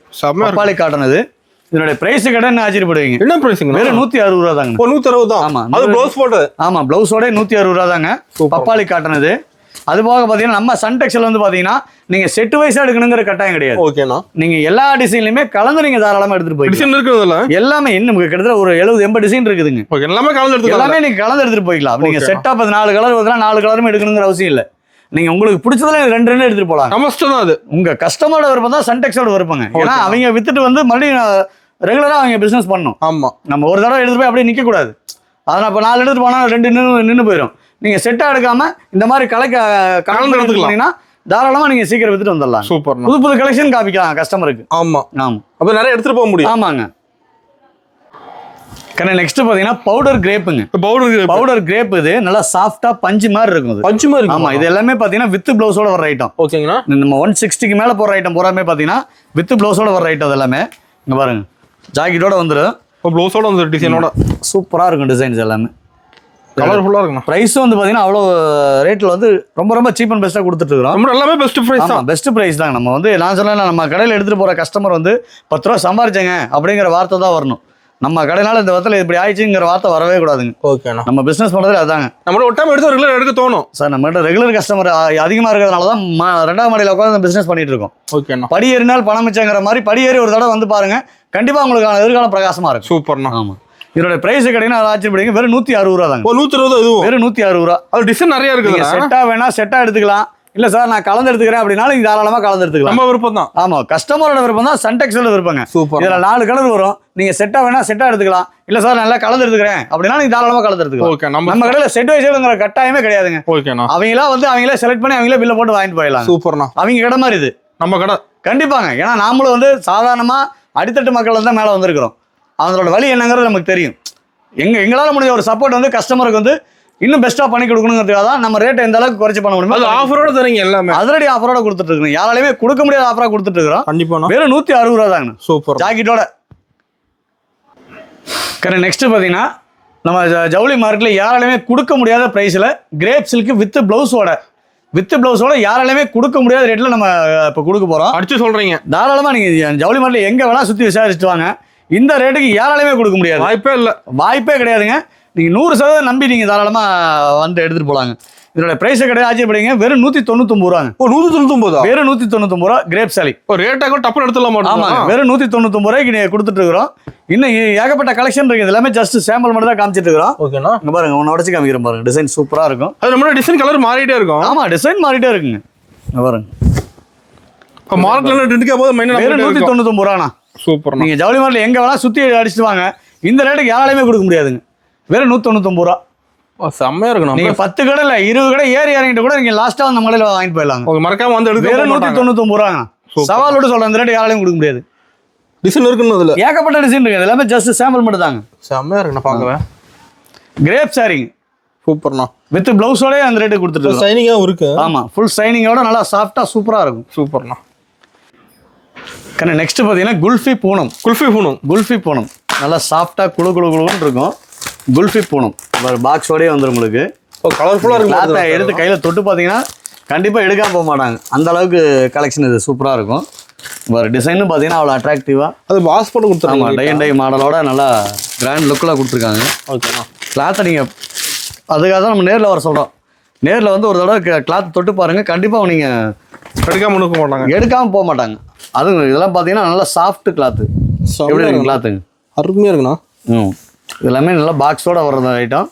பப்பாளி காட்டன் இது. இதனுடைய பிரைஸ் என்ன ஆச்சரியப்படுவீங்க? என்ன பிரைஸ்ங்க? வெறும் 160 ரூபா தாங்க. 160 தான். ஆமா, அது ப்ளவுஸ் போட்டது. ஆமா, பிளவுஸோட 160 ரூபா தாங்க. பப்பாளி காட்டன் இது. அது போக பாத்தீங்கன்னா நம்ம சன்டெக்ஸ்ல வந்து பாத்தீங்கன்னா நீங்க செட் வைஸா எடுக்கணுங்கிற கட்டாயம் கிடையாது. ஓகேண்ணா. நீங்க எல்லா டிசைன்லயுமே கலந்து நீங்க தாராளமா எடுத்துட்டு போய் டிசைன் இருக்குதுல எல்லாமே இன்னும் கிட்டத்தட்ட ஒரு 70-80 டிசைன் இருக்குதுங்க. ஓகே, எல்லாமே கலந்து எடுத்துக்கலாம். எல்லாமே நீங்க கலந்து எடுத்துட்டு போய்க்கலாம். நீங்க செட்டா 4 கலர் வருதுன்னா 4 கலரும் எடுக்கணுங்கிற அவசியம் இல்லை. நீங்க உங்களுக்கு பிடிச்சதுல 2 எடுத்துட்டு போலாம். நம்ம இஷ்டம் தான் அது. உங்க கஸ்டமரோட விருப்பம் தான் சன்டெக்ஸோட விருப்பங்க. ஏன்னா அவங்க வித்துட்டு வந்து மறுபடியும் ரெகுலரா அவங்க பிசினஸ் பண்ணணும். ஆமா, நம்ம ஒரு தடவை எடுத்துட்டு போய் அப்படியே நிக்க கூடாது. அதனால இப்ப 4 எடுத்துட்டு போனா 2 நின்று போயிடும். நீங்க செட்டா எடுக்காம இந்த மாதிரி கலந்து எடுத்துக்கிட்டீங்கன்னா தாராளமா நீங்க சீக்கிரம் வித்துட்டு வந்துடலாம். சூப்பர். புது கலெக்ஷன் காமிக்கலாம் கஸ்டமருக்கு. ஆமா ஆமா, அப்ப நிறைய எடுத்துட்டு போக முடியும். ஆமாங்க. நெக்ஸ்ட் பாத்தீங்கன்னா பவுடர் கிரேப்புங்க. பவுடர் கிரேப் இது நல்லா சாஃப்டா பஞ்சு மாதிரி இருக்கும். பஞ்சு மாதிரி இருக்கும். ஆமா, இது எல்லாமே பாத்தீங்கன்னா வித் பிளவுஸோட வர ஐட்டம். ஓகேங்களா. நம்ம 160க்கு மேல போற ஐட்டம் பூராமே பாத்தீங்கன்னா வித் பிளவுஸோட வர ஐட்டம். எல்லாமே இங்க பாருங்க, ஜாக்கெட்டோட வந்துடும், பிளவுஸோட வந்து டிசைனோட சூப்பரா இருக்கும். டிசைன்ஸ் எல்லாமே கலர்ஃபுல்லா இருக்கும். பிரைஸ் வந்து பாத்தீங்கன்னா அவ்வளோ ரேட்ல வந்து ரொம்ப சீப் அண்ட் பெஸ்ட்டா கொடுத்துட்டு இருக்கோம். நம்ம எல்லாமே பெஸ்ட் பிரைஸ் தான். பெஸ்ட் பிரைஸ் தான். நம்ம வந்து நான் சொன்னா நம்ம கடையில் எடுத்துட்டு போற கஸ்டமர் வந்து 10 ரூபா சம்பாரிச்சேங்க அப்படிங்கிற வார்த்தை தான் வரணும். நம்ம கடையினால இந்த வத்தல இப்படி ஆயிடுச்சுங்கிற வார்த்தை வரவே கூடாதுங்க. ஓகேண்ணா. நம்ம பிசினஸ் பண்றதுல அதாங்க. நம்மளோட ஒரு டைம் எடுத்து ரெகுலர் எடுக்க தோணும் சார். நம்மகிட்ட ரெகுலர் கஸ்டமர் அதிகமா இருக்கிறதுனால தான் 2ஆம் மாடியில் உட்காந்து பிசினஸ் பண்ணிட்டு இருக்கோம். ஓகேண்ணா. படி ஏறினால் பணம் மிச்சங்கிற மாதிரி படி ஏறி ஒரு தடவை வந்து பாருங்க, கண்டிப்பா உங்களுக்கான எதிர்காலம் பிரகாசமா இருக்கும். சூப்பர்ண்ணா. ஆமா, இதோட பிரைஸ் கிடைக்குன்னா ஆச்சரியப்படுங்க. வெறும் 160 ரூபா தாங்க. 160 இதுவும் வெறும் 160 ரூபா. அது டிசைன் நிறைய இருக்குது. செட்டா வேணா செட்டா எடுத்துக்கலாம். இல்ல சார் நான் கலந்து எடுத்துக்கிறேன் அப்படின்னாலும் நீங்க தாராளமா கலந்து எடுத்துக்கலாம். நம்ம விருப்பம் தான். ஆமா, கஸ்டமரோட விருப்பம் தான். சன்டெக்ஸோட விருப்பங்க. சூப்பர். இதுல 4 கலர் வரும். நீங்க செட்டா வேணா செட்டா எடுத்துக்கலாம். இல்ல சார் நல்லா கலந்து எடுத்துக்கிறேன் அப்படின்னா நீங்க தாராளமா கலந்து எடுத்துக்கலாம். ஓகே, நம்ம கடையில செட் வைஸ்ங்கிற கட்டாயமே கிடையாதுங்க. ஓகேண்ணா. அவங்களா வந்து அவங்களே செலக்ட் பண்ணி அவங்களே பில்ல போட்டு வாங்கிட்டு போயிடலாம். சூப்பர்ண்ணா. அவங்க கடை மாதிரி இது நம்ம கடை. கண்டிப்பாங்க. ஏன்னா நாமளும் வந்து சாதாரணமா அடித்தட்டு மக்கள் தான் மேல வந்திருக்கிறோம். அவங்களோட வழி என்னங்கிறது நமக்கு தெரியும். எங்களால முடிஞ்ச ஒரு சப்போர்ட் வந்து கஸ்டமருக்கு வந்து இன்னும் பெஸ்ட்டா பண்ணி கொடுக்கணுங்கிறதுக்காக தான் நம்ம ரேட்டை எந்த அளவுக்கு குறைச்சு பண்ண முடியுமோ அது ஆஃபரோட தரீங்க. எல்லாமே அதிரடி ஆஃபரோட கொடுத்துட்டு இருக்கோம். யாராலையுமே கொடுக்க முடியாத ஆஃபரா கொடுத்துட்டு இருக்கிறோம். கண்டிப்பா. வெறும் 160 ரூபா தாங்க. சூப்பர். ஜாக்கெட்டோட. நெக்ஸ்ட் பாத்தீங்கன்னா நம்ம ஜவுளி மார்க்கெட்ல யாராலையுமே கொடுக்க முடியாத பிரைஸ்ல கிரேப் சில்க் வித் பிளவுஸோட யாராலையுமே கொடுக்க முடியாத ரேட்ல நம்ம இப்ப கொடுக்க போறோம். அடிச்சு சொல்றீங்க. தாராளமா நீங்க ஜவுளி மார்க்கெட்ல எங்க வேணா சுத்தி விசாரிச்சுட்டு வாங்க. இந்த ரேட்டுக்கு யாராலையுமே கொடுக்க முடியாது. வாய்ப்பே கிடையாதுங்க. நீங்க 100% நம்பி நீங்க தாராளமா வந்து எடுத்துட்டு போலாங்க. இதோட பிரைஸ் கிடையாது ஆச்சரியப்படுங்க. வெறும் 199 ரூபாங்க. 199. வெறும் 199 ரூபா கிரேப் சாலி. ரேட்டா கூட டப்புன்னு எடுத்துலாம். ஆமா, வெறும் 199 ரூபாய்க்கு நீங்க கொடுத்துட்டு இருக்கிறோம். இன்னும் ஏகப்பட்ட கலெக்ஷன் இருக்கு. எல்லாமே ஜஸ்ட் சாம்பிள் மட்டும் தான் காமிச்சிட்டு இருக்கிறோம். ஓகேண்ணா. இங்க பாருங்க, ஒன்னு உடச்சு காமிக்கிறேன் பாருங்க. டிசைன் சூப்பரா இருக்கும். அது நம்ம டிசைன் கலர் மாறிட்டே இருக்கும். ஆமா, டிசைன் மாறிட்டே இருக்குங்க. இங்க பாருங்க, இப்ப மார்க்கெட்ல ட்ரெண்டுக்கே போது மைனஸ் வெறும் 199 ரூபானா. சூப்பர். நீங்க ஜவுளி மார்க்கெட்ல எங்க வேணா சுத்தி அடிச்சுட்டு வாங்க. இந்த ரேட்டுக்கு யாராலையுமே கொடுக்க முடியாதுங்க. வெறும் 199 ரூபா. செம்மையா இருக்கணும். நீங்க 10 கடை இல்ல 20 கடை ஏறி இறங்கிட்டு கூட நீங்க லாஸ்டா அந்த மலையில வாங்கிட்டு போயிடலாம். மறக்காம வந்து எடுக்க. வெறும் 199 ரூபாங்க. சவாலோட சொல்றேன், இந்த ரேட்டு யாராலையும் கொடுக்க முடியாது. டிசைன் இருக்குன்னு அதுல ஏகப்பட்ட டிசைன் இருக்கு. எல்லாமே ஜஸ்ட் சாம்பிள் மட்டும் தாங்க. செம்மையா இருக்கு. நான் பார்க்கவே கிரேப் சாரிங்க. சூப்பர்ண்ணா. வித் பிளவுஸோடய அந்த ரேட்டு கொடுத்துட்டு இருக்கோம். ஷைனிங்காகவும் இருக்கு. ஆமாம், ஃபுல் ஷைனிங்கோட நல்லா சாஃப்டாக சூப்பராக இருக்கும். சூப்பர்ண்ணா. கண்ணா நெக்ஸ்ட் பார்த்தீங்கன்னா குல்ஃபி பூனம். குல்ஃபி பூனம் நல்லா சாஃப்டாக குழுன்னு இருக்கும். குல்ஃபி பூனம் பாக்ஸோடய வந்துடும் உங்களுக்கு. கலர்ஃபுல்லாக இருக்கும். கிளாத்தை எடுத்து கையில் தொட்டு பார்த்தீங்கன்னா கண்டிப்பாக எடுக்காமல் போக மாட்டாங்க, அந்த அளவுக்கு கலெக்ஷன் இது சூப்பராக இருக்கும். டிசைனும் பார்த்தீங்கன்னா அவ்வளோ அட்ராக்டிவாக அது வாஷ் பண்ணி கொடுத்துருக்காங்க. ஆமாம், டை அண்ட் டை மாடலோட நல்லா கிராண்ட் லுக்கில் கொடுத்துருக்காங்க. ஓகேண்ணா. கிளாத்தை நீங்கள் அதுக்காக தான் நம்ம நேரில் வர சொல்கிறோம். நேரில் வந்து ஒரு தடவை கிளாத் தொட்டு பாருங்கள், கண்டிப்பாக நீங்கள் எடுக்காமல் போக மாட்டாங்க. அதுவும் இதெல்லாம் பார்த்தீங்கன்னா நல்லா சாஃப்ட் கிளாத்து. எப்படி இருக்கு கிளாத்துங்க? அருமையாக இருக்குண்ணா. எல்லாமே நல்லா பாக்ஸோட வர்ற ஐட்டம்.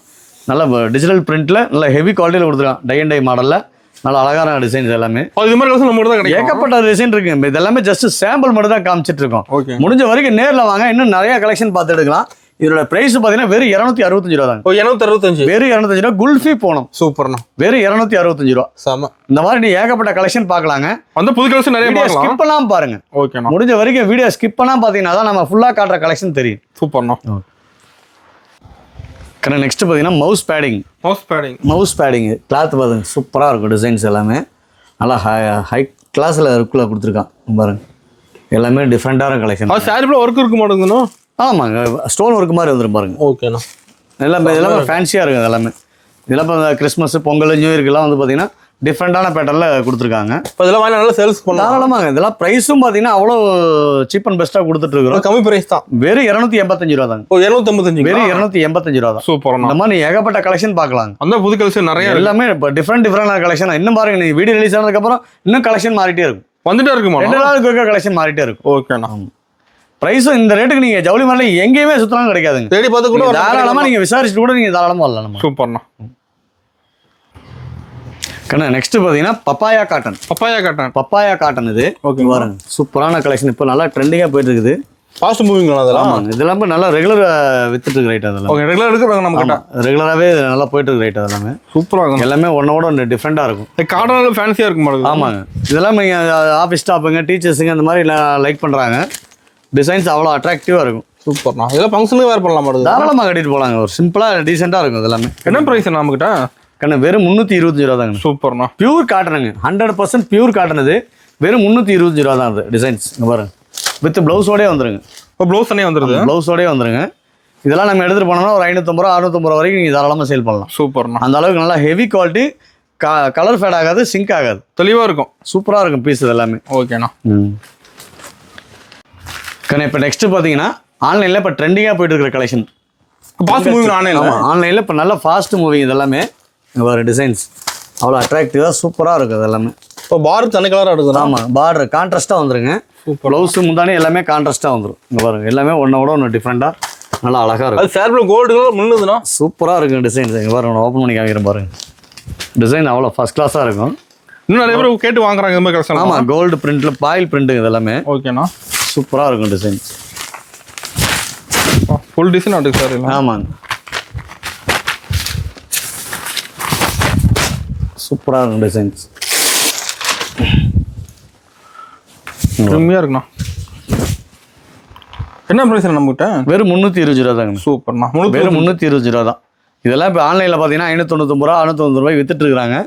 நல்லா டிஜிட்டல் பிரிண்ட்டில் நல்லா ஹெவி குவாலிட்டியில் கொடுத்துருக்கான். டை அண்ட் டை மாடலில் நல்லா அழகான டிசைன்ஸ் எல்லாமே. இது மாதிரி நம்ம தான் கிடைக்கும். ஏகப்பட்ட டிசைன் இருக்குங்க. இது எல்லாமே ஜஸ்ட் சாம்பிள் மட்டும் தான் காமிச்சிட்டு இருக்கோம். முடிஞ்ச வரைக்கும் நேரில் வாங்க, இன்னும் நிறைய கலெக்ஷன் பார்த்து எடுக்கலாம். இதோட பிரைஸ் பார்த்தீங்கன்னா வெறும் 265 ரூபா தாங்க. 265 வெறும் 265 ரூபா. குல்ஃபி போனோம். சூப்பர்ண்ணா. வெறும் 265 ரூபா. செம. இந்த மாதிரி நீ ஏகப்பட்ட கலெக்ஷன் பார்க்கலாங்க. அந்த புது கலெக்ஷன் நிறைய ஸ்கிப் பண்ணாம பாருங்க. ஓகேண்ணா. முடிஞ்ச வரைக்கும் வீடியோ ஸ்கிப் பண்ணாம பார்த்தீங்கன்னா தான் நம்ம ஃபுல்லாக காட்டுற கலெக்ஷன் தெரியும். சூப்பர்ண்ணா. நெக்ஸ்ட் பார்த்தீங்கன்னா மவுஸ் பேடிங் கிளாத் பாருங்க, சூப்பராக இருக்கும். டிசைன்ஸ் எல்லாமே நல்லா ஹை கிளாஸில் இருக்குள்ள கொடுத்துருக்கான் பாருங்க. எல்லாமே டிஃப்ரெண்டான கலெக்ஷன். சாரியில் ஒர்க் இருக்க மாட்டேங்குதுண்ணா. ஆமாங்க, ஸ்டோன் ஒர்க் மாதிரி வந்துடும் பாருங்க. ஓகேண்ணா. எல்லாமே ஃபேன்சியாக இருக்குது. எல்லாமே இதெல்லாம் இப்போ கிறிஸ்மஸ், பொங்கல், நியூ இயர்க்கெல்லாம் வந்து பார்த்தீங்கன்னா டிஃப்ரெண்டான பேட்டர்னில் கொடுத்துருக்காங்க. இப்போ இதெல்லாம் வாங்கி நல்லா சேல்ஸ் பண்ணலாம். தாராளமாங்க. இதெல்லாம் ப்ரைஸும் பார்த்தீங்கன்னா அவ்வளோ சீப் அண்ட் பெஸ்ட்டாக கொடுத்துட்ருக்குறோம். கம்மி ப்ரைஸ் தான். வெறும் 285 ரூபா தாங்க. 285. வெறும் 285 ரூபா தான். சூப்பர். இந்த மாதிரி ஏகப்பட்ட கலெக்ஷன் பார்க்கலாம். அந்த புது கலெக்ஷன் நிறைய எல்லாமே இப்போ டிஃப்ரெண்டான கலெக்ஷன். இன்னும் பாருங்க, நீ வீடியோ ரிலீஸ் ஆனதுக்கப்புறம் இன்னும் கலெக்ஷன் மாறிட்டே இருக்கும். வந்துட்டே இருக்குமா? 2 நாளுக்கு இருக்க கலெக்ஷன் மாறிட்டே இருக்கும். ஓகேண்ணா. ப்ரைஸும் இந்த ரேட்டுக்கு நீங்கள் ஜவுளி மாடல எங்கேயுமே சுத்தலாம் கிடைக்காதுங்க. தேடி பார்த்து கூட தாராளமாக நீங்கள் விசாரிச்சுட்டு கூட நீங்கள் தாராளமாக வரலாம். சூப்பர்ண்ணா. கண்ணா நெக்ஸ்ட் பார்த்தீங்கன்னா பப்பாயா காட்டன். இது ஓகே பாருங்க, சூப்பரான கலெக்ஷன். இப்போ நல்லா ட்ரெண்டிங்காக போயிட்டு இருக்குது. ஃபாஸ்ட் மூவிங் அதெல்லாம். இதெல்லாம் நல்லா ரெகுலராக வித்துட்டு இருக்கு ரைட். அதெல்லாம் ரெகுலராக எடுக்கிறாங்க நம்ம கிட்ட. ரெகுலராகவே நல்லா போயிட்டு இருக்கு ரைட். அதெல்லாமே சூப்பராக இருக்கும். எல்லாமே ஒன்னோட ஒன்று டிஃப்ரெண்டாக இருக்கும். காட்டன் ஃபேன்சியாக இருக்கும் மாடல். ஆமாங்க, இதெல்லாம் நீங்கள் ஆஃபீஸ் ஸ்டாஃபுங்க, டீச்சர்ஸுங்க அந்த மாதிரி லைக் பண்ணுறாங்க. டிசைன்ஸ் அவ்வளோ அட்ராக்டிவாக இருக்கும். சூப்பர்ண்ணா. இதெல்லாம் ஃபங்க்ஷனுக்கு வேறு பண்ணலாம் மாடல். தாராளமாக கட்டிட்டு போகலாங்க. ஒரு சிம்பிளாக டீசெண்டாக இருக்கும். இதெல்லாமே என்ன ப்ரைஸ் நம்மகிட்ட? கண்ணா வெறும் 325 ரூபா தாங்க. சூப்பர்ண்ணா. பியூர் காட்டனுங்க, 100% பியூர் காட்டன். இது வெறும் 325 ரூபா தான். அது டிசைன்ஸ் இங்கே பாருங்க, வித் ப்ளவுஸோடய வந்துருங்க. இப்போ ப்ளவுஸ் தனியாக வந்துருது. ப்ளவுஸோடய வந்துருங்க. இதெல்லாம் நம்ம எடுத்துகிட்டு போனோம்னா ஒரு 550 ரூபா 650 ரூபா வரைக்கும் நீங்கள் தாராளமாக சேல் பண்ணலாம். சூப்பர்ண்ணா. அந்த அளவுக்கு நல்லா ஹெவி குவாலிட்டி, கலர் ஃபேட் ஆகாது, சிங்க் ஆகாது, தெளிவாக இருக்கும். சூப்பராக இருக்கும் பீஸ் இது எல்லாமே. ஓகேண்ணா. கண்ணா இப்போ நெக்ஸ்ட் பார்த்தீங்கன்னா ஆன்லைனில் இப்போ ட்ரெண்டிங்காக போயிட்டு இருக்கிற கலெக்ஷன். ஃபாஸ்ட் மூவிங் ஆன்லைனில் இப்போ நல்லா ஃபாஸ்ட் மூவிங். இது எல்லாமே வர டிசைன்ஸ் அவ்வளோ அட்ராக்டிவாக சூப்பராக இருக்குது. அது எல்லாமே இப்போ பார்டர் தனி கலராக எடுக்குது. ஆமாம், பார்டர் கான்ட்ராஸ்ட்டாக வந்துருங்க. ப்ளவுஸு முந்தானே எல்லாமே கான்ட்ராஸ்ட்டாக வந்துடும். இங்கே பாருங்க, எல்லாமே ஒன்றோட ஒன்று டிஃப்ரெண்ட்டாக நல்லா அழகாக இருக்கும். அது சார்பில் கோல்டு கலர் முன்னுதுண்ணா. சூப்பராக இருக்கும் டிசைன்ஸ். இங்கே பாருங்க, ஓப்பன் பண்ணி காமிக்கிறேன் பாருங்க. டிசைன் அவ்வளோ ஃபஸ்ட் கிளாஸாக இருக்கும். இன்னும் நிறைய பேர் கேட்டு வாங்குறாங்க இந்த மாதிரி கலெக்ஷன். ஆமாம், கோல்டு பிரிண்ட்டில் பாயில் பிரிண்ட்டு இது எல்லாமே. ஓகேண்ணா. சூப்பராக இருக்கும் டிசைன். ஃபுல் டிசைன் ஆட்டுக்கு சார். ஆமாங்க, சூப்பராக இருக்கும் டிசைன்ஸ். கம்மியாக இருக்குண்ணா. என்ன ப்ரைஸ் நம்மகிட்ட? வெறும் 320 ரூபா தாங்க. சூப்பர்ண்ணா. வெறும் 320 ரூபா தான். இதெல்லாம் இப்போ ஆன்லைனில் பார்த்தீங்கன்னா 590 ரூபா 690 ரூபாய் வித்துட்டு இருக்காங்க.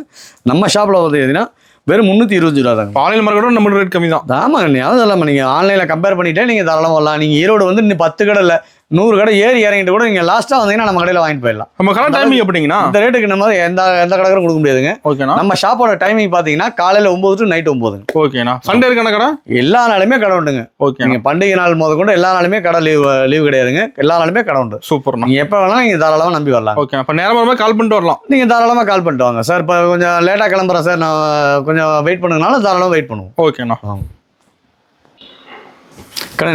நம்ம ஷாப்பில் பார்த்தீங்கன்னா வெறும் 320 ரூபா தாங்க. ஆன்லைன் மார்க்கெட்டோட நம்ம ரேட் கம்மி தான். ஆமாங்க, நீ அதுவும் இல்லாமல் நீங்கள் ஆன்லைனில் கம்பேர் பண்ணிட்டே நீங்கள் தாராளமாக வரலாம். நீங்கள் ஈரோடு வந்து இன்னும் 10 கடை இல்லை 100 கடை ஏறி இறங்கிட்டு கூட நீங்கள் லாஸ்ட்டாக வந்தீங்கன்னா நம்ம கடையில் வாங்கிட்டு போயிடலாம். நம்ம கடை டைமிங் எப்படிங்கன்னா இந்த ரேட்டுக்கு நம்ம எந்த கடைக்கும் கொடுக்க முடியாதுங்க. ஓகேண்ணா. நம்ம ஷாப்போட டைமிங் பார்த்தீங்கன்னா காலையில் 9 to நைட் 9. ஓகேண்ணா. சண்டே இருக்கான கடை எல்லா நாளுமே கடை உண்டுங்க. ஓகே. நீங்கள் பண்டிகை நாள் கொண்டு எல்லா நாளுமே கடை லீவ் கிடையாதுங்க. எல்லா நாளுமே கடை உண்டு. சூப்பர்ண்ணா. நீங்கள் எப்போ வேணாலும் நீங்கள் தாராளமாக நம்பி வரலாம். ஓகே. அப்போ நேரமாக கால் பண்ணிட்டு வரலாம். நீங்கள் தாராளமாக கால் பண்ணிட்டு வாங்க சார். இப்போ கொஞ்சம் லேட்டாக கிளம்புறேன் சார், நான் கொஞ்சம் வெயிட் பண்ணுங்கனாலும் தாராளமாக வெயிட் பண்ணுவோம். ஓகேண்ணா.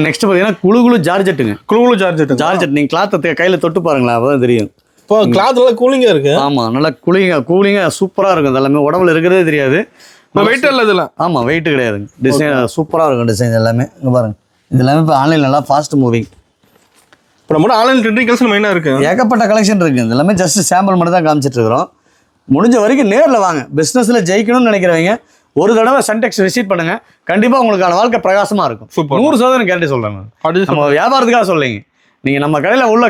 நெக்ஸ்ட் பார்த்தீங்கன்னா குழு ஜார்ஜெட்டுங்க. ஜார்ஜெட் நீங்கள் கிளாத்தை கையில் தொட்டு பாருங்களா, அப்போ தான் தெரியும். இப்போ கிளாத் நல்லா கூலிங்காக இருக்கு. ஆமாம், நல்லா கூலிங்காக சூப்பராக இருக்கும். இதெல்லாமே உடம்புல இருக்கிறதே தெரியாது. வெயிட் இல்லை இதில். ஆமாம், வெயிட் கிடையாதுங்க. டிசைன் சூப்பராக இருக்கும். டிசைன் எல்லாமே இங்கே பாருங்க. இது எல்லாமே இப்போ ஆன்லைன் நல்லா ஃபாஸ்ட் மூவிங். இப்போ நம்ம ஆன்லைன் ட்ரெண்டிங் கலெக்ஷன் மெயினாக இருக்குது. ஏகப்பட்ட கலெக்ஷன் இருக்குது. இது எல்லாமே ஜஸ்ட் சாம்பிள் மட்டும் தான் காமிச்சிட்டு இருக்கிறோம். முடிஞ்ச வரைக்கும் நேரில் வாங்க. பிஸ்னஸில் ஜெயிக்கணும்னு நினைக்கிறவங்க ஒரு தடவை சன்டெக்ஸ் விசிட் பண்ணுங்க. கண்டிப்பாக உங்களுக்கான வாழ்க்கை பிரகாசமாக இருக்கும். 100% கேரண்டி சொல்கிறேன். நம்ம வியாபாரத்துக்காக சொல்லிங்க. நீங்கள் நம்ம கடையில் உள்ள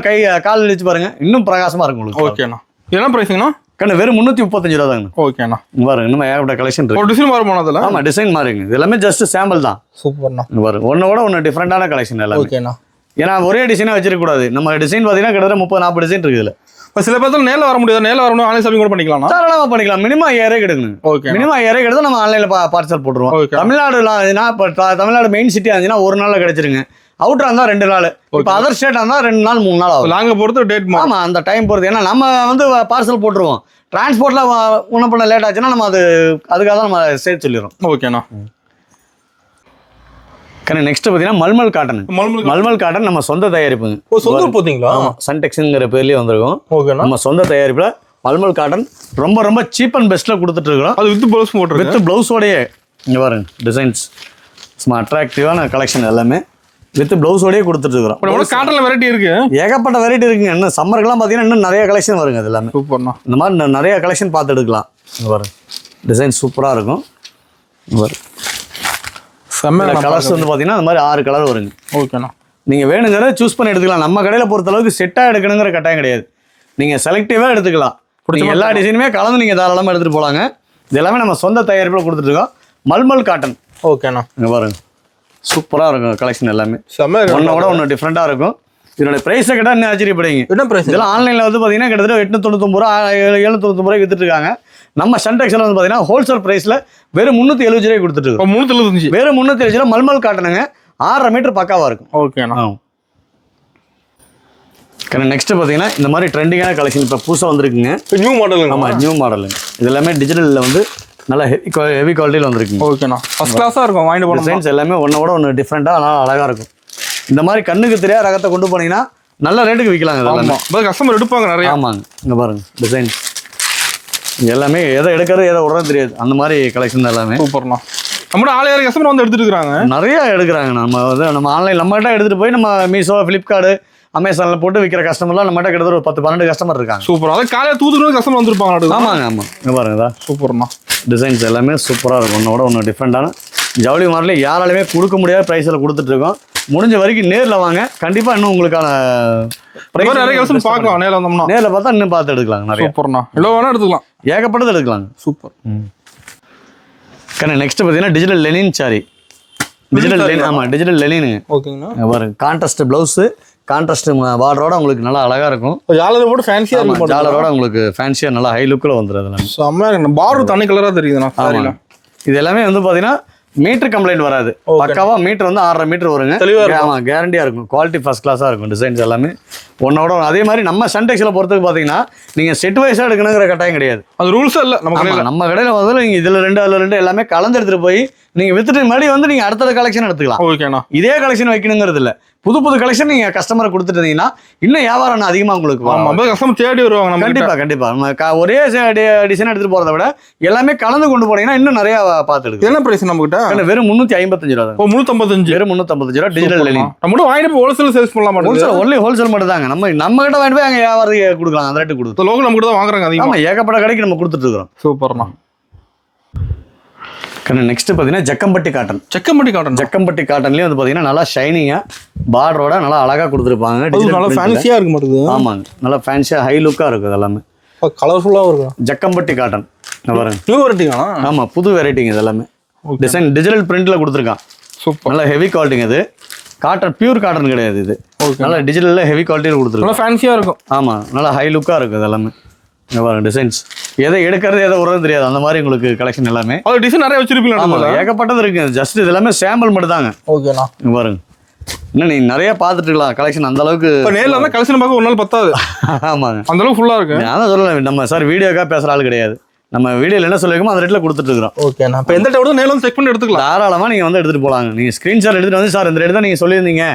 கால் இழிச்சு பாருங்க, இன்னும் பிரகாசமாக இருக்கும் உங்களுக்கு. ஓகேண்ணா. என்ன பிரைஸுங்கண்ணா? கண்ணு வெறும் 335 ரூபா தாங்க. ஓகேண்ணா. இங்க பாருங்க இன்னும் ஏகப்பட்ட கலெக்ஷன் ஒரு இருக்கு. டிசைன் மாறும் போனதில்ல. ஆமா டிசைன் மாறுங்க. இது எல்லாமே ஜஸ்ட் சாம்பிள் தான். சூப்பர்ண்ணா. இங்க பாருங்க ஒன்னோட ஒன்று டிஃப்ரெண்டான கலெக்ஷன் எல்லாமே. ஓகேண்ணா. ஏன்னா ஒரே டிசைனாக வச்சிருக்க கூடாது. நம்ம டிசைன் பார்த்தீங்கன்னா கிட்டத்தட்ட 30-40 டிசைன் இருக்குது இதில். இப்போ சில பேர்த்துல நேரில் வர முடியாது, நேரில் வரணும் ஆன்லைன் ஷாப்பிங் கூட பண்ணிக்கலாம். தாராளமாக பண்ணிக்கலாம். மினிமம் 5000 கிடைக்கணும். ஓகே. மினிமம் 5000 கிடைத்தா நம்ம ஆன்லைனில் பார்சல் போட்டுருவோம். தமிழ்நாடுலாம் இப்போ தமிழ்நாடு மெயின் சிட்டியாக இருந்துச்சுன்னா ஒரு நாளில் கிடைச்சிருங்க. அவுட்டராக இருந்தால் 2 நாள். இப்போ அதர் ஸ்டேட்டாக இருந்தால் 2 நாள் 3 நாள் ஆகும். லாங்கை பொறுத்து டேட். ஆமாம் அந்த டைம் பொறுத்து. ஏன்னா நம்ம வந்து பார்சல் போட்டுருவோம். டிரான்ஸ்போர்ட்டில் ஒன்றும் பண்ண லேட் ஆச்சுன்னா நம்ம அதுக்காக தான் நம்ம சேர்த்து சொல்லிடுறோம். ஓகேண்ணா. நெக்ஸ்ட் பார்த்தீங்கன்னா மல்மல் காட்டன். மல்மல் காட்டன் நம்ம சொந்த தயாரிப்புங்க. சொந்த போத்தீங்களா? ஆமாம் சன்டெக்ஸுங்கிற பேர்லேயே வந்திருக்கும். ஓகேண்ணா. நம்ம சொந்த தயாரிப்பில் மல்மல் காட்டன் ரொம்ப ரொம்ப சீப் அண்ட் பெஸ்ட்டில் கொடுத்துட்டு இருக்கிறோம். அது வித் ப்ளவுஸ் போட்டு வித் ப்ளவுஸோடையே இங்கே பாருங்க டிசைன்ஸ் சும்மா அட்ராக்டிவான கலெக்ஷன் எல்லாமே வித் ப்ளவுஸோடையே கொடுத்துட்டு இருக்கிறோம். இப்போ காட்டனில் வெரைட்டி இருக்கு, ஏகப்பட்ட வெரைட்டி இருக்குங்க. இன்னும் சம்மருக்குலாம் பார்த்தீங்கன்னா இன்னும் நிறைய கலெக்ஷன் வருங்க. அது எல்லாமே சூப்பர்ண்ணா. இந்த மாதிரி நிறைய கலெக்ஷன் பார்த்து எடுக்கலாம். இங்கே பாருங்க டிசைன் சூப்பராக இருக்கும். கலர்ஸ் வந்து பார்த்தீங்கன்னா அந்த மாதிரி 6 கலர் வருங்க. ஓகேண்ணா. நீங்கள் வேணுங்கிறத சூஸ் பண்ணி எடுத்துக்கலாம். நம்ம கடையில் பொறுத்தளவுக்கு செட்டாக எடுக்கணுங்கிற கட்டாயம் கிடையாது. நீங்கள் செலக்டிவாக எடுத்துக்கலாம். நீங்கள் எல்லா டிசைனுமே கலந்து நீங்கள் தாராளமாக எடுத்துகிட்டு போகலாங்க. இது எல்லாமே நம்ம சொந்த தயாரிப்பில் கொடுத்துட்ருக்கோம். மல்மல் காட்டன். ஓகேண்ணா. இங்கே பாருங்க சூப்பராக இருக்கும் கலெக்ஷன் எல்லாமே. ஒன்னோட ஒன்று டிஃப்ரெண்ட்டாக இருக்கும். இதோட ப்ரைஸை கேட்டால் இன்னும் ஆச்சரியப்படுவீங்க. என்ன ப்ரைஸ்? இதெல்லாம் ஆன்லைனில் வந்து பார்த்தீங்கன்னா கிட்டத்தட்ட 899 ரூபா 799 ரூபாய் வித்துட்டு இருக்காங்க. நம்ம சன்டெக்ஸில் வந்து பார்த்தீங்கன்னா ஹோல்சேல் ப்ரைஸில் வெறும் 370 ரூபாய் கொடுத்துட்டு இருக்கோம். 375 வெறும் 370 ரூபா மல்மல் காட்டனுங்க. 6.5 மீட்டர் பக்காவாக இருக்கும். ஓகேண்ணா. நெக்ஸ்ட் பார்த்தீங்கன்னா இந்த மாதிரி ட்ரெண்டிங்கான கலெக்ஷன் இப்போ புதுசாக வந்துருக்குங்க. New model. ஆமாம் நியூ மாடலுங்க. இது எல்லாமே டிஜிட்டலில் வந்து நல்ல ஹெவி குவாலிட்டியில் வந்துருக்குங்க. ஓகேண்ணா. ஃபர்ஸ்ட் கிளாஸாக இருக்கும். வாங்கிட்டு போன டிசைன்ஸ் எல்லாமே ஒன்னோட ஒன்று டிஃப்ரெண்ட்டாக நல்லா அழகாக இருக்கும். இந்த மாதிரி கண்ணுக்கு தெரியாத ரகத்தை கொண்டு போனீங்கன்னா நல்ல ரேட்டுக்கு விற்கலாங்க. இதெல்லாம் கஸ்டமர் எடுப்பாங்க நிறைய. ஆமாங்க. இங்கே பாருங்க டிசைன்ஸ் எல்லாமே எதை எடுக்கிறது எதை விடுறது தெரியாது. அந்த மாதிரி கலெக்ஷன் எல்லாமே சூப்பர்ண்ணா. நம்மளோட 6000 கஸ்டமர் வந்து எடுத்துட்டு இருக்காங்க. நிறைய எடுக்கிறாங்க. நம்ம ஆன்லைன் நம்மகிட்ட எடுத்துகிட்டு போய் நம்ம மீஷோ ஃப்ளிப்கார்ட்டு அமேசானில் போட்டு விற்கிற கஸ்டமர்லாம் நம்மகிட்ட கிட்டத்தட்ட ஒரு 10-12 கஸ்டமர் இருக்காங்க. சூப்பர். அதாவது காலையில் தூத்துக்குடி கஸ்டமர் வந்துருப்பாங்க. ஆமாங்க ஆமாம். இங்கே பாருங்க சூப்பர்ண்ணா. டிசைன்ஸ் எல்லாமே சூப்பராக இருக்கும். ஒன்னோட ஒன்று டிஃப்ரெண்டான ஜவுளி மாடலில் யாராலுமே கொடுக்க முடியாத ப்ரைஸில் கொடுத்துட்ருக்கோம். முடிஞ்ச வரைக்கும் நேரில் வாங்க. கண்டிப்பாக இன்னும் உங்களுக்கான நிறைய கலெக்ஷன் பார்க்கலாம். நேரில் வந்தோம்னா நேரில் பார்த்தா இன்னும் பார்த்து எடுக்கலாம். நிறைய சூப்பர்ண்ணா. எவ்வளோ வேணா எடுத்துக்கலாம். ஏகப்பட்டது எடுக்கலாங்க. சூப்பர். நெக்ஸ்ட் பார்த்தீங்கன்னா digital Lenin sorry. Digital Lenin. ஆமாம் டிஜிட்டல் லெனினுங்க. ஓகேங்கண்ணா. பாருங்க கான்ட்ராஸ்ட் ப்ளவுஸு கான்ட்ராஸ்ட் பார்டரோட உங்களுக்கு நல்லா அழகாக இருக்கும். ஜாலரை போட்டு ஃபேன்சியாக இருக்கும். ஜாலரோட உங்களுக்கு ஃபேன்சியாக நல்லா ஹை லுக்கில் வந்துடும். அதெல்லாம் செம்மையாக பார்டர் தனி கலராக தெரியுதுண்ணா. ஆமாம். இது எல்லாமே வந்து பார்த்தீங்கன்னா மீட்டர் கம்ப்ளைண்ட் வராது. பக்காவா மீட்டர் வந்து 6.5 மீட்டர் வருங்க. ஆமாம் கேரண்டியாக இருக்கும். குவாலிட்டி ஃபர்ஸ்ட் கிளாஸாக இருக்கும். டிசைன்ஸ் எல்லாமே ஒன்னோட அதே மாதிரி நம்ம சன்டெக்ஸில் பொறுத்தவரைக்கும் பார்த்தீங்கன்னா நீங்கள் செட் வைஸாக எடுக்கணுங்கிற கட்டாயம் கிடையாது. அது ரூல்ஸே இல்லை நம்ம கடையில் வந்து நீங்கள் இதில் 2 அதில் 2 எல்லாமே கலந்து எடுத்துகிட்டு போய் நீங்கள் வித்துட்டு முன்னாடி வந்து நீங்கள் அடுத்த கலெக்ஷன் எடுத்துக்கலாம். ஓகேண்ணா. இதே கலெக்ஷன் வைக்கணுங்கிறது இல்லை. புது கலெக்ஷன் நீங்கள் கஸ்டமரை கொடுத்துட்டீங்கன்னா இன்னும் வியாபாரம் அதிகமாக உங்களுக்கு கஸ்டமர் தேடி வருவாங்க. கண்டிப்பாக கண்டிப்பாக நம்ம ஒரே டிசைன் எடுத்துகிட்டு போகிறத விட எல்லாமே கலந்து கொண்டு போனீங்கன்னா இன்னும் நிறையா பார்த்து எடுக்கும். என்ன பிரைஸ் நம்மகிட்ட? வெறும் 355 ரூபா. 355. வெறும் 355 ரூபா டிஜிட்டல் லெனின். நம்ம வாங்கிட்டு போய் ஹோல்சேல் சேல்ஸ் பண்ணலாம். ஒன்லி ஹோல்சேல் மட்டும் தாங்க. நம்ம கிட்ட வாங்கிட்டு போய் அங்கே வியாபாரம் கொடுக்கலாம். அந்த ரேட்டு கொடுத்து லோக்கல் நம்ம கிட்ட தான் வாங்குறாங்க. ஆமாம் ஏகப்பட்ட கடைக்கு நம்ம கொடுத்துட்டு இருக்கிறோம். சூப்பர்ண்ணா. நெக்ஸ்ட் பார்த்தீங்கன்னா ஜக்கம்பட்டி காட்டன். ஜக்கம்பட்டி காட்டன்லேயே வந்து பார்த்தீங்கன்னா நல்லா ஷைனிங்காக பார்டரோட நல்லா அழகாக கொடுத்துருப்பாங்க. நல்லா ஃபேன்சியாக இருக்க மாட்டேங்குது. ஆமாங்க நல்லா ஃபேன்சியாக ஹை லுக்காக இருக்கும். எல்லாமே கலர்ஃபுல்லாக இருக்கும். ஜக்கம்பட்டி காட்டன் பாருங்க. நியூ வெரைட்டிங்களா? ஆமாம் புது வெரைட்டிங்க. இது எல்லாமே டிசைன் டிஜிட்டல் பிரிண்டில் கொடுத்துருக்கான். சூப்பர். நல்லா ஹெவி குவாலிட்டிங்க. இது காட்டன் பியூர் காட்டன் கிடையாது. இது நல்லா டிஜிட்டலில் ஹெவி குவாலிட்டியில் கொடுத்துருக்கோம். நல்லா ஃபேன்சியாக இருக்கும். ஆமாம் நல்லா ஹை லுக்காக இருக்கும். இது எல்லாமே பாருங்க டிசைன்ஸ் எதை எடுக்கிறது எதை விடுறது தெரியாது. அந்த மாதிரி உங்களுக்கு கலெக்ஷன் எல்லாமே டிசைன் நிறைய வச்சிருப்பீங்க. ஏகப்பட்டது இருக்கு. ஜஸ்ட் இது எல்லாமே சாம்பிள் மட்டும் தாங்க. ஓகேண்ணா. பாருங்க இன்னும் நீ நிறைய பார்த்துட்டு இருக்கலாம். கலெக்ஷன் அந்த அளவுக்கு நேரில் வந்து கலெக்ஷன் பார்க்க ஒரு நாள் பத்தாது. ஆமாங்க அந்த அளவுக்கு ஃபுல்லாக இருக்கு. நான் தான் சொல்லலை நம்ம சார் வீடியோக்காக பேசுகிற ஆள் கிடையாது. நம்ம வீடியோவில் என்ன சொல்லிருக்கோமோ அந்த ரேட்டில் கொடுத்துட்டு இருக்கிறோம். ஓகேண்ணா. இப்போ எந்த டவுட் நேரில் வந்து செக் பண்ணி எடுத்துக்கலாம். தாராளமாக நீங்கள் வந்து எடுத்துகிட்டு போகலாங்க. நீங்கள் ஸ்க்ரீன்ஷாட் எடுத்துகிட்டு வந்து சார் இந்த ரேட்டு தான் நீங்கள் சொல்லியிருந்தீங்க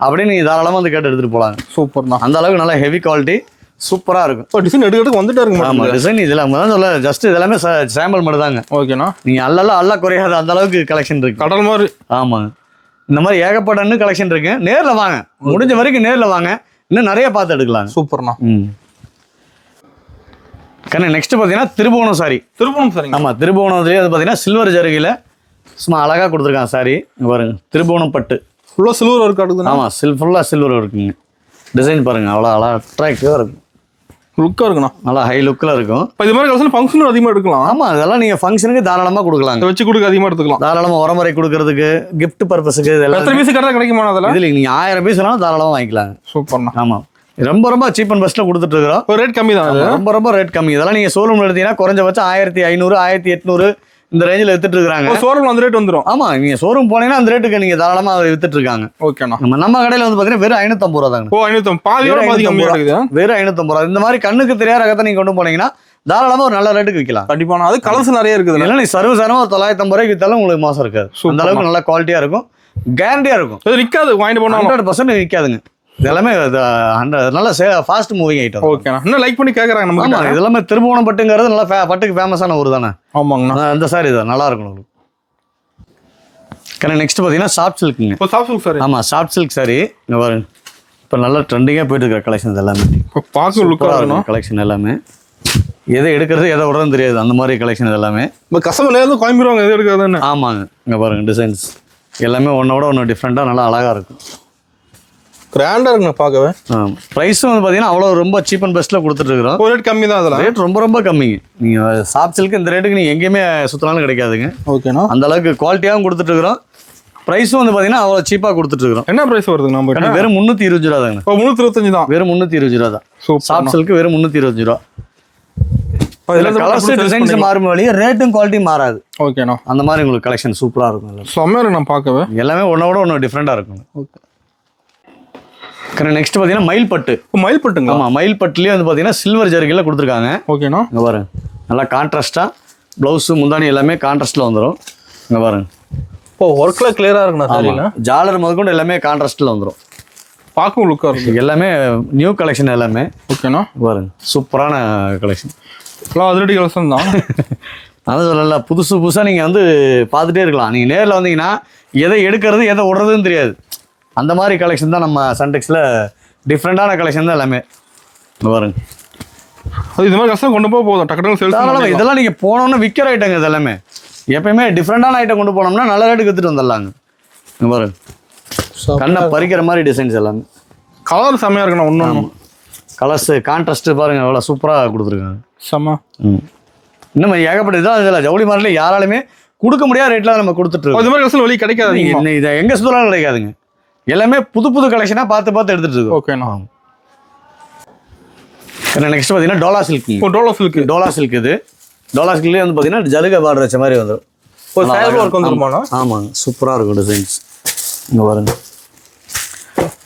அப்படின்னு நீங்கள் தாராளமாக வந்து கேட்டு எடுத்துகிட்டு போகலாங்க. சூப்பர்ண்ணா. அந்த அளவுக்கு நல்லா ஹெவி குவாலிட்டி சூப்பராக இருக்கும். இப்போ டிசைன் எடுக்கிறதுக்கு வந்துட்டு இருக்கு. ஆமாம் டிசைன் இதில் தான் சொல்ல ஜஸ்ட் இதெல்லாமே சாம்பிள் மட்டும் தாங்க. ஓகேண்ணா. நீங்கள் அல்ல குறையாத அந்த அளவுக்கு கலெக்ஷன் இருக்கு. கடல் மாதிரி. ஆமாங்க இந்த மாதிரி ஏகப்பட்ட கலெக்ஷன் இருக்கு. நேரில் வாங்க. முடிஞ்ச வரைக்கும் நேரில் வாங்க. இன்னும் நிறைய பார்த்து எடுக்கலாம். சூப்பர்ண்ணா. நெக்ஸ்ட் பார்த்தீங்கன்னா திருபுவனம் சாரி. ஆமாம் திருபுவனத்துலேயே அது பார்த்தீங்கன்னா சில்வர் ஜருகில் சும்மா அழகாக கொடுத்துருக்காங்க சாரி. பாருங்க திருபுவனம் பட்டு ஃபுல்லாக சில்வர் ஒர்க் ஆகுது. ஆமாம் ஃபுல்லாக சில்வர் இருக்குங்க. டிசைன் பாருங்க அவ்வளோ அழகாக அட்ராக்டிவாக இருக்கும். லுக்கா இருக்குண்ணா. நல்லா ஹை லுக்கில் இருக்கும். இப்போ இது மாதிரி கலெக்ஷன் ஃபங்க்ஷனும் அதிகமாக எடுக்கலாம். ஆமாம், அதெல்லாம் நீங்கள் ஃபங்க்ஷனுக்கு தாராளமாக கொடுக்கலாங்க. இதை வச்சு கொடுக்க அதிகமாக எடுத்துக்கலாம். தாராளமாக உரமுறை கொடுக்கறதுக்கு, கிஃப்ட் பர்பஸுக்கு இதெல்லாம். எத்தனை பீஸ் கரெக்டாக கிடைக்குமா அதில்? இதில் நீங்கள் 1000 பீஸ் வேணாலும் தாராளமாக வாங்கிக்கலாங்க. சூப்பர்ண்ணா. ஆமாம், ரொம்ப ரொம்ப சீப் அண்ட் பெஸ்ட்டில் கொடுத்துட்டு இருக்கிறோம். ஒரு ரேட் கம்மி தான் அது. ரொம்ப ரொம்ப ரேட் கம்மி. இதெல்லாம் நீங்கள் ஷோரூமில் எடுத்தீங்கன்னா குறைஞ்சபட்சம் 1500 1800 இந்த ரேஞ்சில் வித்துட்டு இருக்காங்க. ஷோரூமில் அந்த ரேட் வந்துடும். ஆமாம், நீங்கள் ஷோரூம் போனீங்கன்னா அந்த ரேட்டுக்கு நீங்கள் தாராளமாக வித்துட்டு இருக்காங்க. ஓகேண்ணா. நம்ம கடையில் வந்து பார்த்தீங்கன்னா வெறும் 550 ரூபா தாங்க. ஓ 550, பாதியோட பாதி கம்மியாக இருக்குது. வெறும் 550 ரூபா. இந்த மாதிரி கண்ணுக்கு தெரியாத ரகத்தை நீங்கள் கொண்டு போனீங்கன்னா தாராளமாக ஒரு நல்ல ரேட்டுக்கு விற்கலாம். கண்டிப்பாக அது கலர்ஸ் நிறைய இருக்குது. இல்லை, நீ சர்வசாரமாக ஒரு 950 ரூபாய்க்கு விற்றாலும் உங்களுக்கு மோசம் இருக்காது. அந்த அளவுக்கு நல்ல குவாலிட்டியாக இருக்கும், கேரண்டியாக இருக்கும். அது நிற்காது, வாங்கிட்டு போனால் 100% விற்காதுங்க. இதெல்லாமே நல்ல ஃபாஸ்ட் மூவிங் ஐட்டம். ஓகேண்ணா. இன்னும் லைக் பண்ணி கேட்குறாங்க நம்ம. ஆமாம், இதெல்லாமே திருபுவனம் பட்டுங்கிறது நல்லா பட்டுக்கு ஃபேமஸான ஊர் தானே. ஆமாங்கண்ணா. அந்த சாரி இது நல்லா இருக்கும் உங்களுக்கு. நெக்ஸ்ட் பார்த்தீங்கன்னா சாஃப்ட் சில்க்குங்க. இப்போ சாஃப்ட் சில்க் சாரி. ஆமாம், சாஃப்ட் சில்க் சாரி. இங்கே பாருங்க, இப்போ நல்லா ட்ரெண்டிங்காக போயிட்டு இருக்கிற கலெக்ஷன் எல்லாமே. இப்போ பார்க்க லுக்காக இருக்கும் கலெக்ஷன் எல்லாமே. எதை எடுக்கிறது எதை விடுறதுன்னு தெரியாது, அந்த மாதிரி கலெக்ஷன் எல்லாமே. இப்போ கஸ்டமர் நேரம் கோயம்புருவாங்க எது எடுக்காதுன்னு. ஆமாங்க, இங்கே பாருங்க டிசைன்ஸ் எல்லாமே ஒன்றோட ஒன்று டிஃப்ரெண்ட்டாக நல்லா அழகாக இருக்கும். கிராண்டாக இருக்குண்ணா பார்க்கவே. ப்ரைஸும் வந்து பார்த்தீங்கன்னா அவ்வளோ ரொம்ப சீப் அண்ட் பெஸ்ட்டில் கொடுத்துட்ருக்குறோம். ஒரு ரேட் கம்மி தான் அதில். ரேட் ரொம்ப ரொம்ப கம்மிங்க. நீங்கள் சாஃப்ட் சில்க்கு இந்த ரேட்டுக்கு நீங்கள் எங்கேயுமே சுற்றினாலும் கிடைக்காதுங்க. ஓகேண்ணா. அந்த அளவுக்கு குவாலிட்டியாகவும் கொடுத்துட்ருக்குறோம். ப்ரைஸும் வந்து பார்த்தீங்கன்னா அவ்வளோ சீப்பாக கொடுத்துட்ருக்குறோம். என்ன ப்ரைஸ் வருதுங்க நம்ம? வெறும் 320 ரூபா தாங்க. 325 தான். வெறும் 320 ரூபா தான். சாஃப்ட் சில்க்கு வெறும் 320 ரூபா. கலர்ஸ் டிசைன்ஸ் மாறும் வழியே ரேட்டும் குவாலிட்டி மாறாது. ஓகேண்ணா. அந்த மாதிரி உங்களுக்கு கலெக்ஷன் சூப்பராக இருக்கும். செம்மையாக இருக்கு நான் பார்க்கவே. எல்லாமே ஒன்றோட ஒன்று டிஃப்ரெண்ட்டாக இருக்கும். ஓகே. நெக்ஸ்ட் பார்த்தீங்கன்னா மயில் பட்டு. மயில் பட்டுங்க. ஆமாம், மயில் பட்டுலேயே வந்து பார்த்தீங்கன்னா சில்வர் ஜரிகையில் கொடுத்துருக்காங்க. ஓகேண்ணா. இங்கே பாருங்க, நல்லா கான்ட்ராஸ்ட்டாக ப்ளவுஸு முந்தானி எல்லாமே கான்ட்ராஸ்ட்டில் வந்துடும். இங்கே பாருங்க, இப்போ ஒர்க்கில் கிளியராக இருக்குண்ணா சாரியில். ஜாலர் முதற்கொண்டு எல்லாமே கான்ட்ராஸ்ட்டில் வந்துடும். பார்க்கும் லுக்காக இருக்குது. எல்லாமே நியூ கலெக்ஷன் எல்லாமே. ஓகேண்ணா. பாருங்க, சூப்பரான கலெக்ஷன். எல்லாம் அதிரடி கலெக்ஷன் தான். அதான் சொல்லல, புதுசாக நீங்கள் வந்து பார்த்துட்டே இருக்கலாம். நீங்கள் நேரில் வந்தீங்கன்னா எதை எடுக்கிறது எதை விடுறதுன்னு தெரியாது. அந்த மாதிரி கலெக்ஷன் தான் நம்ம சன்டெக்ஸில் டிஃப்ரெண்ட்டான கலெக்ஷன் தான் எல்லாமே. பாருங்க, அது இது மாதிரி கஷ்டம் கொண்டு போக போதும் டக்கு சேல்ஸ். இதெல்லாம் நீங்கள் போனோன்னு விற்கிற ஐட்டங்க. இது எல்லாமே எப்பயுமே டிஃப்ரெண்ட்டான ஐட்டம் கொண்டு போனோம்னா நல்ல ரேட்டுக்கு விற்றுட்டு வந்துடலாங்க. பாருங்க, கண்ணை பறிக்கிற மாதிரி டிசைன்ஸ் எல்லாமே. கலர் செம்மையாக இருக்குண்ணா. ஒன்றும் கலர்ஸ் கான்ட்ராஸ்ட்டு பாருங்கள் எவ்வளோ சூப்பராக கொடுத்துருக்காங்க. செம்ம. இன்னும் ஏகப்பட்ட இதான் இதில் ஜவுளி மார்க்கெட்டில் யாராலுமே கொடுக்க முடியாத ரேட்டில் நம்ம கொடுத்துட்ருக்கோம். இது மாதிரி கலெக்ஷன் வெளியே கிடைக்காது. இதை எங்கே சுத்தலாம் கிடைக்காதுங்க. எல்லாமே புது புது கலெக்ஷனாக பார்த்து எடுத்துகிட்டு இருக்கோம். ஓகேண்ணா. நெக்ஸ்ட் பார்த்தீங்கன்னா டோலா சில்க். டோலா சில்க் இது. டோலா சில்க்லேயே வந்து பார்த்தீங்கன்னா ஜருகை பார்டர் வச்ச மாதிரி வந்துடும். ஒரு ஃபேப்ரிக் ஒர்க் வந்துருமாண்ணா? ஆமாங்க, சூப்பராக இருக்கும் டிசைன்ஸ். இங்கே பாருங்க,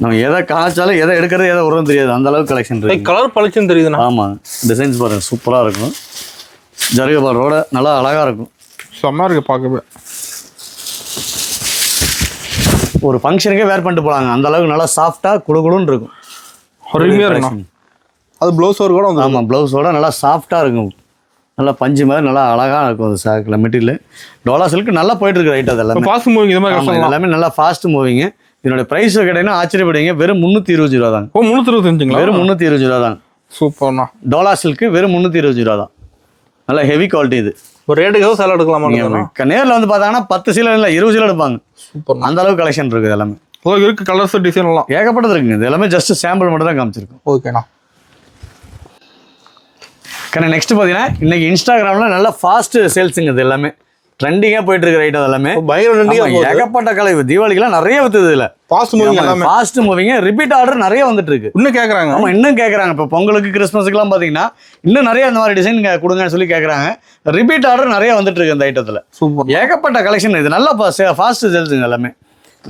நம்ம எதை காய்ச்சாலும் எதை எடுக்கிறது எதை விடுறதுன்னு தெரியாது, அந்த அளவுக்கு கலெக்ஷன் இருக்கு. கலர் பளிச்சுன்னு தெரியுதுண்ணா. ஆமாங்க, டிசைன்ஸ் பாருங்க சூப்பராக இருக்கும். ஜருகை பார்டரோட நல்லா அழகாக இருக்கும். செம்மையாக இருக்குது பார்க்கவே. ஒரு ஃபங்க்ஷனுக்கே வேர் பண்ணிட்டு போகலாங்க, அந்த அளவுக்கு நல்லா சாஃப்டாக குடுகுடுன்னு இருக்கும். அருமையாக இருக்கும். அது ப்ளவுஸ் ஒர்க் கூட வந்து. ஆமாம், ப்ளவுஸோட நல்லா சாஃப்டாக இருக்கும். நல்லா பஞ்சு மாதிரி நல்லா அழகாக இருக்கும் அந்த சாக்கில் மெட்டீரியல். டோலா சில்க் நல்லா போயிட்டு இருக்கு ரைட். அது எல்லாமே ஃபாஸ்ட் மூவிங். இது மாதிரி எல்லாமே நல்லா ஃபாஸ்ட் மூவிங். இதனுடைய ப்ரைஸ் கேட்டீங்கன்னா ஆச்சரியப்படுவீங்க, வெறும் 320 ரூபா தாங்க. 325ங்களா? வெறும் 320 ரூபா தான். சூப்பர்ண்ணா. டோலா சில்க் வெறும் 320 ரூபா தான். நல்லா ஹெவி குவாலிட்டி இது. ஒரு ரேட்டுக்கு சேல் எடுக்கலாமா? நேரில் வந்து பார்த்தாங்கன்னா 10 சீலை இல்லை 20 சீலை எடுப்பாங்க. சூப்பர். அந்த அளவுக்கு கலெக்ஷன் இருக்குது எல்லாமே. இருக்கு கலர்ஸ் டிசைன் எல்லாம் ஏகப்பட்டது இருக்குங்க. இது எல்லாமே ஜஸ்ட் சாம்பிள் மட்டும் தான் காமிச்சிருக்கோம். ஓகேண்ணா. நெக்ஸ்ட் பார்த்தீங்கன்னா இன்னைக்கு இன்ஸ்டாகிராமில் நல்லா ஃபாஸ்ட் சேல்ஸுங்க. இது எல்லாமே ட்ரெண்டிங்காக போயிட்டு இருக்கிற ஐட்டம் எல்லாமே. ஏகப்பட்ட கலை தீபாவளிக்கெல்லாம் நிறைய வித்துது. இதில் ஃபாஸ்ட் மூவிங் எல்லாமே. ஃபாஸ்ட் மூவிங் ரிப்பீட் ஆர்டர் நிறைய வந்துட்டு இருக்கு. இன்னும் கேட்குறாங்க. ஆமாம், இன்னும் கேட்குறாங்க. இப்போ பொங்கலுக்கு கிறிஸ்மஸுக்குலாம் பார்த்தீங்கன்னா இன்னும் நிறைய இந்த மாதிரி டிசைன் கொடுங்கன்னு சொல்லி கேட்குறாங்க. ரிப்பீட் ஆர்டர் நிறைய வந்துட்டு இருக்கு இந்த ஐட்டத்தில். சூப்பர். ஏகப்பட்ட கலெக்ஷன். இது நல்லா ஃபாஸ்ட் சேல்ஸுங்க எல்லாமே.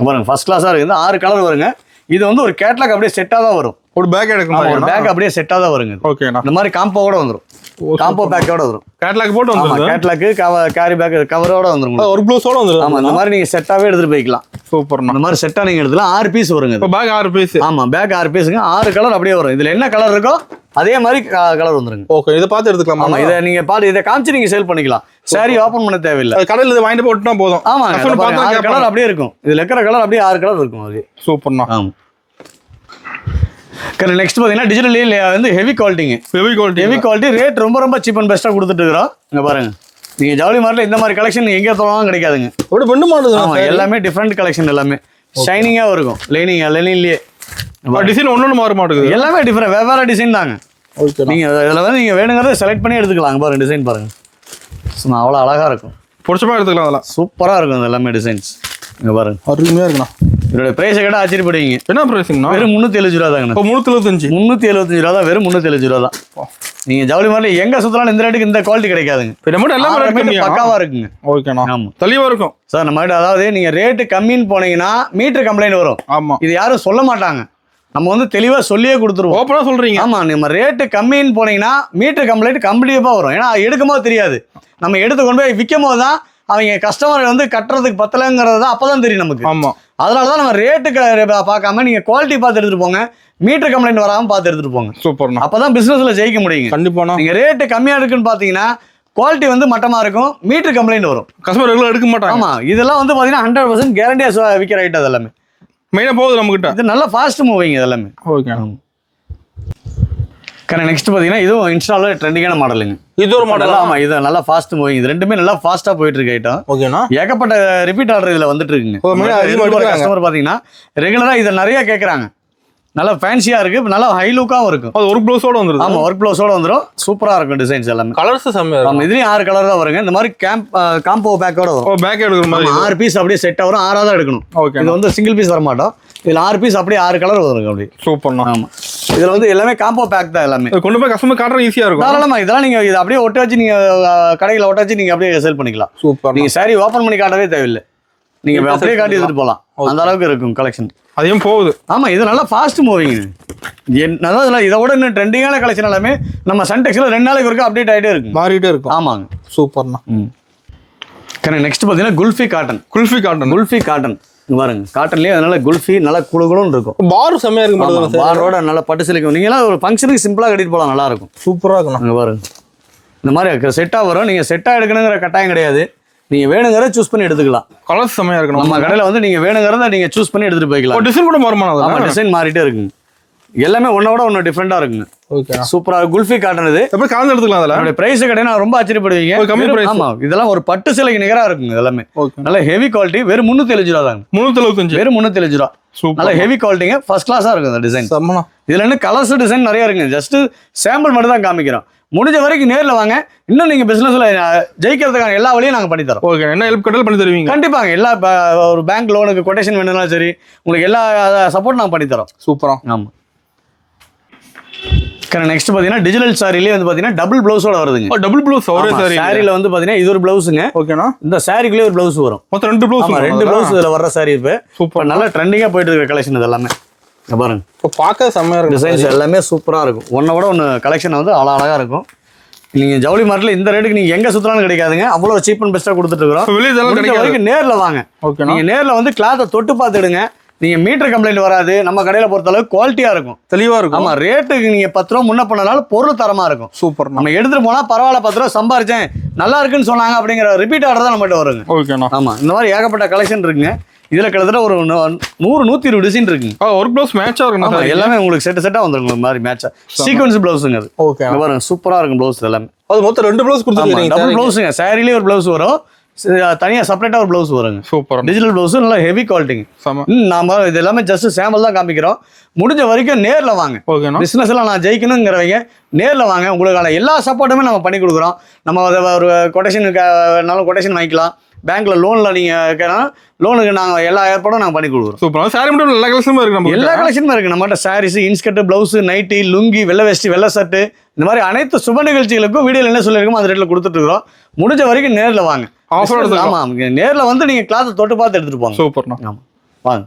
பாருங்க, ஃபர்ஸ்ட் கிளாஸாக இருக்குது. 6 கலர் வருங்க. இது வந்து ஒரு கேட்லாக் அப்படியே செட்டாக தான் வரும். ஒரு பேக் எடுக்கணும். ஒரு பேக் அப்படியே செட்டாக தான் வருங்க. ஓகேண்ணா. இந்த மாதிரி காம்போவோட வந்துடும். காம்போ பேக்கோட வரும். கேட்லாக் போட்டு வந்துடும். கேட்லாக் கேரி பேக் கவரோட வந்துடும். ஒரு ப்ளவுஸோட வந்துடும். ஆமாம், இந்த மாதிரி நீங்கள் செட்டாகவே எடுத்துகிட்டு போய்க்கலாம். சூப்பர்ண்ணா. இந்த மாதிரி செட்டாக நீங்கள் எடுத்துக்கலாம். 6 பீஸ் வருங்க. இப்போ பேக் 6 பீஸ். ஆமாம், பேக் 6 பீஸுங்க. 6 கலர் அப்படியே வரும். இதில் என்ன கலர் இருக்கோ அதே மாதிரி கலர் வந்துருங்க. ஓகே, இதை பார்த்து எடுத்துக்கலாம். ஆமாம், இதை நீங்கள் பார்த்து இதை காமிச்சு நீங்கள் சேல் பண்ணிக்கலாம். சாரி ஓப்பன் பண்ண தேவையில்லை. கடையில் இதை வாங்கிட்டு போட்டுனா போதும். ஆமாம், 6 கலர் அப்படியே இருக்கும். இதில் இருக்கிற கலர் அப்படியே 6 கலர் இருக்கும். அது சூப்பர்ண்ணா. ஆமாம். நெக்ஸ்ட் பார்த்தீங்கன்னா டிஜிட்டல் வந்து ஹெவி குவாலிட்டிங்க. ஹெவி குவாலிட்டி ரேட் ரொம்ப ரொம்ப சீப் அண்ட் பெஸ்ட்டாக கொடுத்துட்டு இருக்கிறோம். இங்கே பாருங்க, நீங்கள் ஜவுளி மார்க்கெட்டில் இந்த மாதிரி கலெக்ஷன் எங்கே தோணாலும் கிடைக்காதுங்க. ஒரு பெண்டு மாடல். ஆமாம், எல்லாமே டிஃப்ரெண்ட் கலெக்ஷன். எல்லாமே ஷைனிங்காக இருக்கும். லெனின்லேயே டிசைன் ஒன்று மாற மாட்டேங்குது. எல்லாமே டிஃப்ரெண்ட் வெவ்வேறு டிசைன் தாங்க. ஓகே. நீங்கள் இதில் வந்து நீங்கள் வேணுங்கிறத செலக்ட் பண்ணி எடுத்துக்கலாம். பாருங்க டிசைன் பாருங்கள், சும்மா அவ்வளோ அழகாக இருக்கும். பிடிச்சமா எடுத்துக்கலாம். அதெல்லாம் சூப்பராக இருக்கும் இது எல்லாமே டிசைன்ஸ். இங்கே பாருங்க அருமையாக இருக்குண்ணா. இதோட ப்ரைஸை கேட்டால் ஆச்சரியப்படுவீங்க. என்ன ப்ரைஸுங்கண்ணா? வெறும் 375 ரூபா தாங்கண்ணா. இப்போ 375 ரூபா தான், வெறும் 375 ரூபா தான். நீங்கள் ஜவுளி மாதிரி எங்கே சுற்றலாம் இந்த ரேட்டுக்கு இந்த குவாலிட்டி கிடைக்காதுங்க. இப்போ நம்ம எல்லாமே பக்காவாக இருக்குங்க. ஓகேண்ணா. ஆமாம், தெளிவாக இருக்கும் சார். நம்ம கிட்ட அதாவது நீங்கள் ரேட்டு கம்மின்னு போனீங்கன்னா மீட்டர் கம்ப்ளைண்ட் வரும். ஆமாம், இது யாரும் சொல்ல மாட்டாங்க. நம்ம வந்து தெளிவாக சொல்லியே கொடுத்துருவோம். ஓப்பனாக சொல்கிறீங்க. ஆமாம், நம்ம ரேட்டு கம்மின்னு போனீங்கன்னா மீட்டர் கம்ப்ளைண்ட் கண்டிப்பாக வரும். ஏன்னா எடுக்கும்போது தெரியாது, நம்ம எடுத்து கொண்டு போய் விற்கும் போது தான் அவங்க கஸ்டமர் வந்து கட்டுறதுக்கு பத்தலைங்கிறது தான் அப்போ தான் தெரியும் நமக்கு. ஆமாம், அதனால தான் நம்ம ரேட்டுக்கு பார்க்காம நீங்கள் குவாலிட்டி பார்த்து எடுத்துகிட்டு போங்க, மீட்டர் கம்ப்ளைண்ட் வராமல் பார்த்து எடுத்துகிட்டு போங்க. சூப்பர்ண்ணா. அப்போ தான் பிஸ்னஸில் ஜெயிக்க முடியுங்க. கண்டிப்பாண்ணா. நீங்கள் ரேட்டு கம்மியாக இருக்குன்னு பார்த்தீங்கன்னா குவாலிட்டி வந்து மட்டமாக இருக்கும், மீட்டர் கம்ப்ளைண்ட் வரும், கஸ்டமர் ரெகுலர் எடுக்க மாட்டாங்க. ஆமாம், இதெல்லாம் வந்து பார்த்தீங்கன்னா 100% கேரண்டியாக விற்கிற ஐட்டம். அது எல்லாமே மெயினாக போகுது நம்மகிட்ட. இது நல்லா ஃபாஸ்ட் மூவிங் இது எல்லாமே. ஓகே. நெக்ஸ்ட் பார்த்தீங்கன்னா இதுவும் இன்ஸ்டால ட்ரெண்டிங்கான மாடலுங்க. இது ஒரு மாடல். ஆமாம், இது நல்லா ஃபாஸ்ட் மூவிங். இது ரெண்டுமே நல்லா ஃபாஸ்ட்டாக போயிட்டு இருக்கு ஐட்டம். ஓகேண்ணா. ஏகப்பட்ட ரிப்பீட் ஆர்டர் இதில் வந்துட்டு இருக்குங்க. கஸ்டமர் பார்த்தீங்கன்னா ரெகுலராக இதை நிறைய கேட்குறாங்க. நல்லா ஃபேன்சியாக இருக்குது, நல்லா ஹை லுக்காகவும் இருக்கும். அது ஒர்க் ப்ளவுஸோட வந்துடும். ஆமாம், ஒர்க் ப்ளவுஸோட வந்துடும். சூப்பராக இருக்கும் டிசைன்ஸ் எல்லாமே. கலர்ஸ் செம்மையாக இருக்கும். இதுலேயும் 6 கலர் தான் வருங்க. இந்த மாதிரி காம்போ பேக்கோட வரும். பேக் எடுக்கிற மாதிரி 6 பீஸ் அப்படியே செட்டாக வரும். 6 தான் எடுக்கணும். ஓகே. இது வந்து சிங்கிள் பீஸ் வர மாட்டோம். இதில் 6 பீஸ் அப்படியே 6 கலர் வருங்க அப்படி. சூப்பர்ண்ணா. ஆமாம், இதில் வந்து எல்லாமே காம்போ பேக் தான் எல்லாமே. கொண்டு போய் கஸ்டமர் காட்டுற ஈஸியாக இருக்கும். தாராளமாக இதெல்லாம் நீங்கள் இதை அப்படியே ஒட்ட வச்சு நீங்கள் கடையில் ஒட்ட வச்சு நீங்கள் அப்படியே சேல் பண்ணிக்கலாம். சூப்பர். நீங்கள் சாரி ஓப்பன் பண்ணி காட்டவே தேவையில்லை, நீங்கள் அப்படியே காட்டி எடுத்துகிட்டு போகலாம். அந்த அளவுக்கு இருக்கும் கலெக்ஷன். அதையும் போகுது. ஆமாம், இது நல்லா ஃபாஸ்ட் மூவிங். அதாவது இல்லை, இதை விட இன்னும் ட்ரெண்டிங்கான கலெக்ஷன் எல்லாமே நம்ம சன்டெக்ஸில் 2 நாளைக்கு வரைக்கும் அப்டேட் ஆகிட்டே இருக்கும், மாறிட்டே இருக்கும். ஆமாங்க. சூப்பர்ண்ணா. நெக்ஸ்ட் பார்த்தீங்கன்னா குல்ஃபி காட்டன். குல்ஃபி காட்டன் பாருங்க. காட்டன்லேயே அதனால குல்ஃபி நல்லா குழுகுலும் இருக்கும். பார் செம்மையாக இருக்கும். பாரோட நல்லா பட்டு சிலிக்கும். நீங்களாம் ஒரு ஃபங்க்ஷனுக்கு சிம்பிளாக கட்டிட்டு போகலாம், நல்லா இருக்கும். சூப்பராக இருக்கும். அங்கே பாருங்க, இந்த மாதிரி செட்டாக வரும். நீங்கள் செட்டாக எடுக்கணுங்கிற கட்டாயம் கிடையாது, நீங்கள் வேணுங்கிறத சூஸ் பண்ணி எடுத்துக்கலாம். கலர்ஸ் செம்மையாக இருக்கணும். நம்ம கடையில் வந்து நீங்கள் வேணுங்கிறத நீங்கள் சூஸ் பண்ணி எடுத்துகிட்டு போய்க்கலாம். டிசைன் கூட மாறுமா? ஆமாம், டிசைன் மாறிட்டே இருக்குங்க. எல்லாமே ஒன்னோட ஒன்று டிஃப்ரெண்டாக இருக்குங்க. ஓகே. சூப்பராக குல்ஃபி காட்டன். இது எப்படி கலந்து எடுத்துக்கலாம்? அதில் அதோட ப்ரைஸ் கிடையாது, ரொம்ப ஆச்சரியப்படுவீங்க. கம்மி பிரைஸ். ஆமாம், இதெல்லாம் ஒரு பட்டு சிலைக்கு நிகராக இருக்குங்க. எல்லாமே ஓகே. நல்ல ஹெவி குவாலிட்டி. வெறும் 375 ரூபா தாங்க. 375. வெறும் 375 ரூபா. சூப்பர். நல்ல ஹெவி குவாலிட்டிங்க, ஃபர்ஸ்ட் கிளாஸாக இருக்கும் இந்த டிசைன். செம்மண்ணா. இதில் இன்னும் கலர்ஸ் டிசைன் நிறைய இருக்குங்க. ஜஸ்ட் சாம்பிள் மட்டும் தான் காமிக்கிறோம். முடிஞ்ச வரைக்கும் நேரில் வாங்க. இன்னும் நீங்கள் பிஸ்னஸில் ஜெயிக்கிறதுக்கான எல்லா வழியும் நாங்கள் பண்ணித்தரோம். ஓகே. என்ன ஹெல்ப் கட்டல் பண்ணி தருவீங்க? கண்டிப்பாங்க. எல்லா ஒரு பேங்க் லோனுக்கு கொட்டேஷன் வேணும்னாலும் சரி, உங்களுக்கு எல்லா சப்போர்ட் நாங்கள் பண்ணித்தரோம். சூப்பராக. ஆமாம். நெக்ஸ்ட் பார்த்தீங்கன்னா டிஜிட்டல் சாரிலேயே வந்து பார்த்தீங்கன்னா டபுள் ப்ளவுஸோட வருதுங்க. டபுள் ப்ளவுஸ் ஒரே சாரி. சாரியில் வந்து பார்த்தீங்கன்னா இது ஒரு ப்ளவுஸுங்க. ஓகேண்ணா. இந்த சாரிக்குள்ளே ஒரு ப்ளவுஸ் வரும். மொத்தம் 2 ப்ளவுஸ். 2 ப்ளவுஸ் இதில் வர்ற சாரி. இப்போ சூப்பர். நல்லா ட்ரெண்டிங்காக போயிட்டு இருக்க கலெக்ஷன் இது எல்லாமே. பாருங்க, இப்போ பார்க்க செம்மையாக இருக்கும். டிசைன்ஸ் எல்லாமே சூப்பராக இருக்கும். ஒன்றை விட ஒன்று கலெக்ஷன் வந்து அழகாக இருக்கும். நீங்கள் ஜவுளி மார்ட்டில் இந்த ரேட்டுக்கு நீங்கள் எங்கே சுற்றினாலும் கிடைக்காதுங்க. அவ்வளோ சீப் அண்ட் பெஸ்ட்டாக கொடுத்துட்டு இருக்கிறோம். வரைக்கும் நேரில் வாங்க. ஓகே. நீங்கள் நேரில் வந்து கிளாத்தை தொட்டு பார்த்துடுங்க. நீங்கள் மீட்டர் கம்ப்ளைண்ட் வராது. நம்ம கடையில் பொறுத்தளவுக்கு குவாலிட்டியாக இருக்கும், தெளிவாக இருக்கும். ஆமாம், ரேட்டுக்கு நீங்கள் 10 ரூபா முன்ன பண்ணனாலும் பொருள் தரமாக இருக்கும். சூப்பர். நம்ம எடுத்துகிட்டு போனால் பரவாயில்ல, 10 ரூபா சம்பாரிச்சேன், நல்லா இருக்குன்னு சொன்னாங்க அப்படிங்கிற ரிப்பீட் ஆர்டர் தான் நம்மகிட்ட வருங்க. ஓகேண்ணா. ஆமாம், இந்த மாதிரி ஏகப்பட்ட கலெக்ஷன் இருக்குங்க. இதில் கிட்டத்தட்ட ஒரு 100-120 டிசைன் இருக்குங்க. ஒர்க் ப்ளவுஸ் மேட்சாக இருக்கும். எல்லாமே உங்களுக்கு செட்டாக வந்துருக்கும். இந்த மாதிரி மேட்சா சீக்வன்ஸ் ப்ளவுஸுங்க அது. ஓகே. பாருங்க, சூப்பராக இருக்கும் ப்ளவுஸ் எல்லாமே. அது மொத்தம் 2 ப்ளவுஸ் கொடுத்துருக்கீங்க. டபுள் ப்ளவுஸுங்க. சாரிலேயே ஒரு ப்ளவுஸ் வரும், தனியாக செப்பரேட்டாக ஒரு ப்ளவுஸ் வருங்க. சூப்பர். டிஜிட்டல் ப்ளவுஸ் நல்லா ஹெவி குவாலிட்டிங்க. நாம இது எல்லாமே ஜஸ்ட் சாம்பிள் தான் காமிக்கிறோம். முடிஞ்ச வரைக்கும் நேரில் வாங்க. ஓகேண்ணா. பிஸ்னஸ் எல்லாம் நான் ஜெயிக்கணுங்கிறவங்க நேரில் வாங்க. உங்களுக்கான எல்லா சப்போர்ட்டுமே நம்ம பண்ணி கொடுக்குறோம். நம்ம ஒரு கொட்டேஷனுக்குனாலும் கொட்டேஷன் வாங்கிக்கலாம். பேங்க்ல லோனில் நீங்கள் கேட்டாலும் லோனுக்கு நாங்கள் எல்லா ஏற்பாடும் நாங்கள் பண்ணி கொடுக்குறோம். சூப்பர். சாரி மட்டும் எல்லா கலெக்ஷனும் இருக்குது. நம்ம எல்லா கலெக்ஷனுமே இருக்குது நம்மகிட்ட. Saris, inskirt, blouse, nighty, lungi, வெள்ளை வேஷ்டி, வெள்ளை சர்ட்டு, இந்த மாதிரி அனைத்து சுப நிகழ்ச்சிகளுக்கும் வீடியோவில் என்ன சொல்லியிருக்கோமோ அந்த ரேட்டில் கொடுத்துட்ருக்குறோம். முடிஞ்ச வரைக்கும் நேரில் வாங்க. ஆஃபர். ஆமாம், நேரில் வந்து நீங்கள் கிளாத்தை தொட்டு பார்த்து எடுத்துகிட்டு போங்க. சூப்பர்ண்ணா. ஆமாம், வாங்க.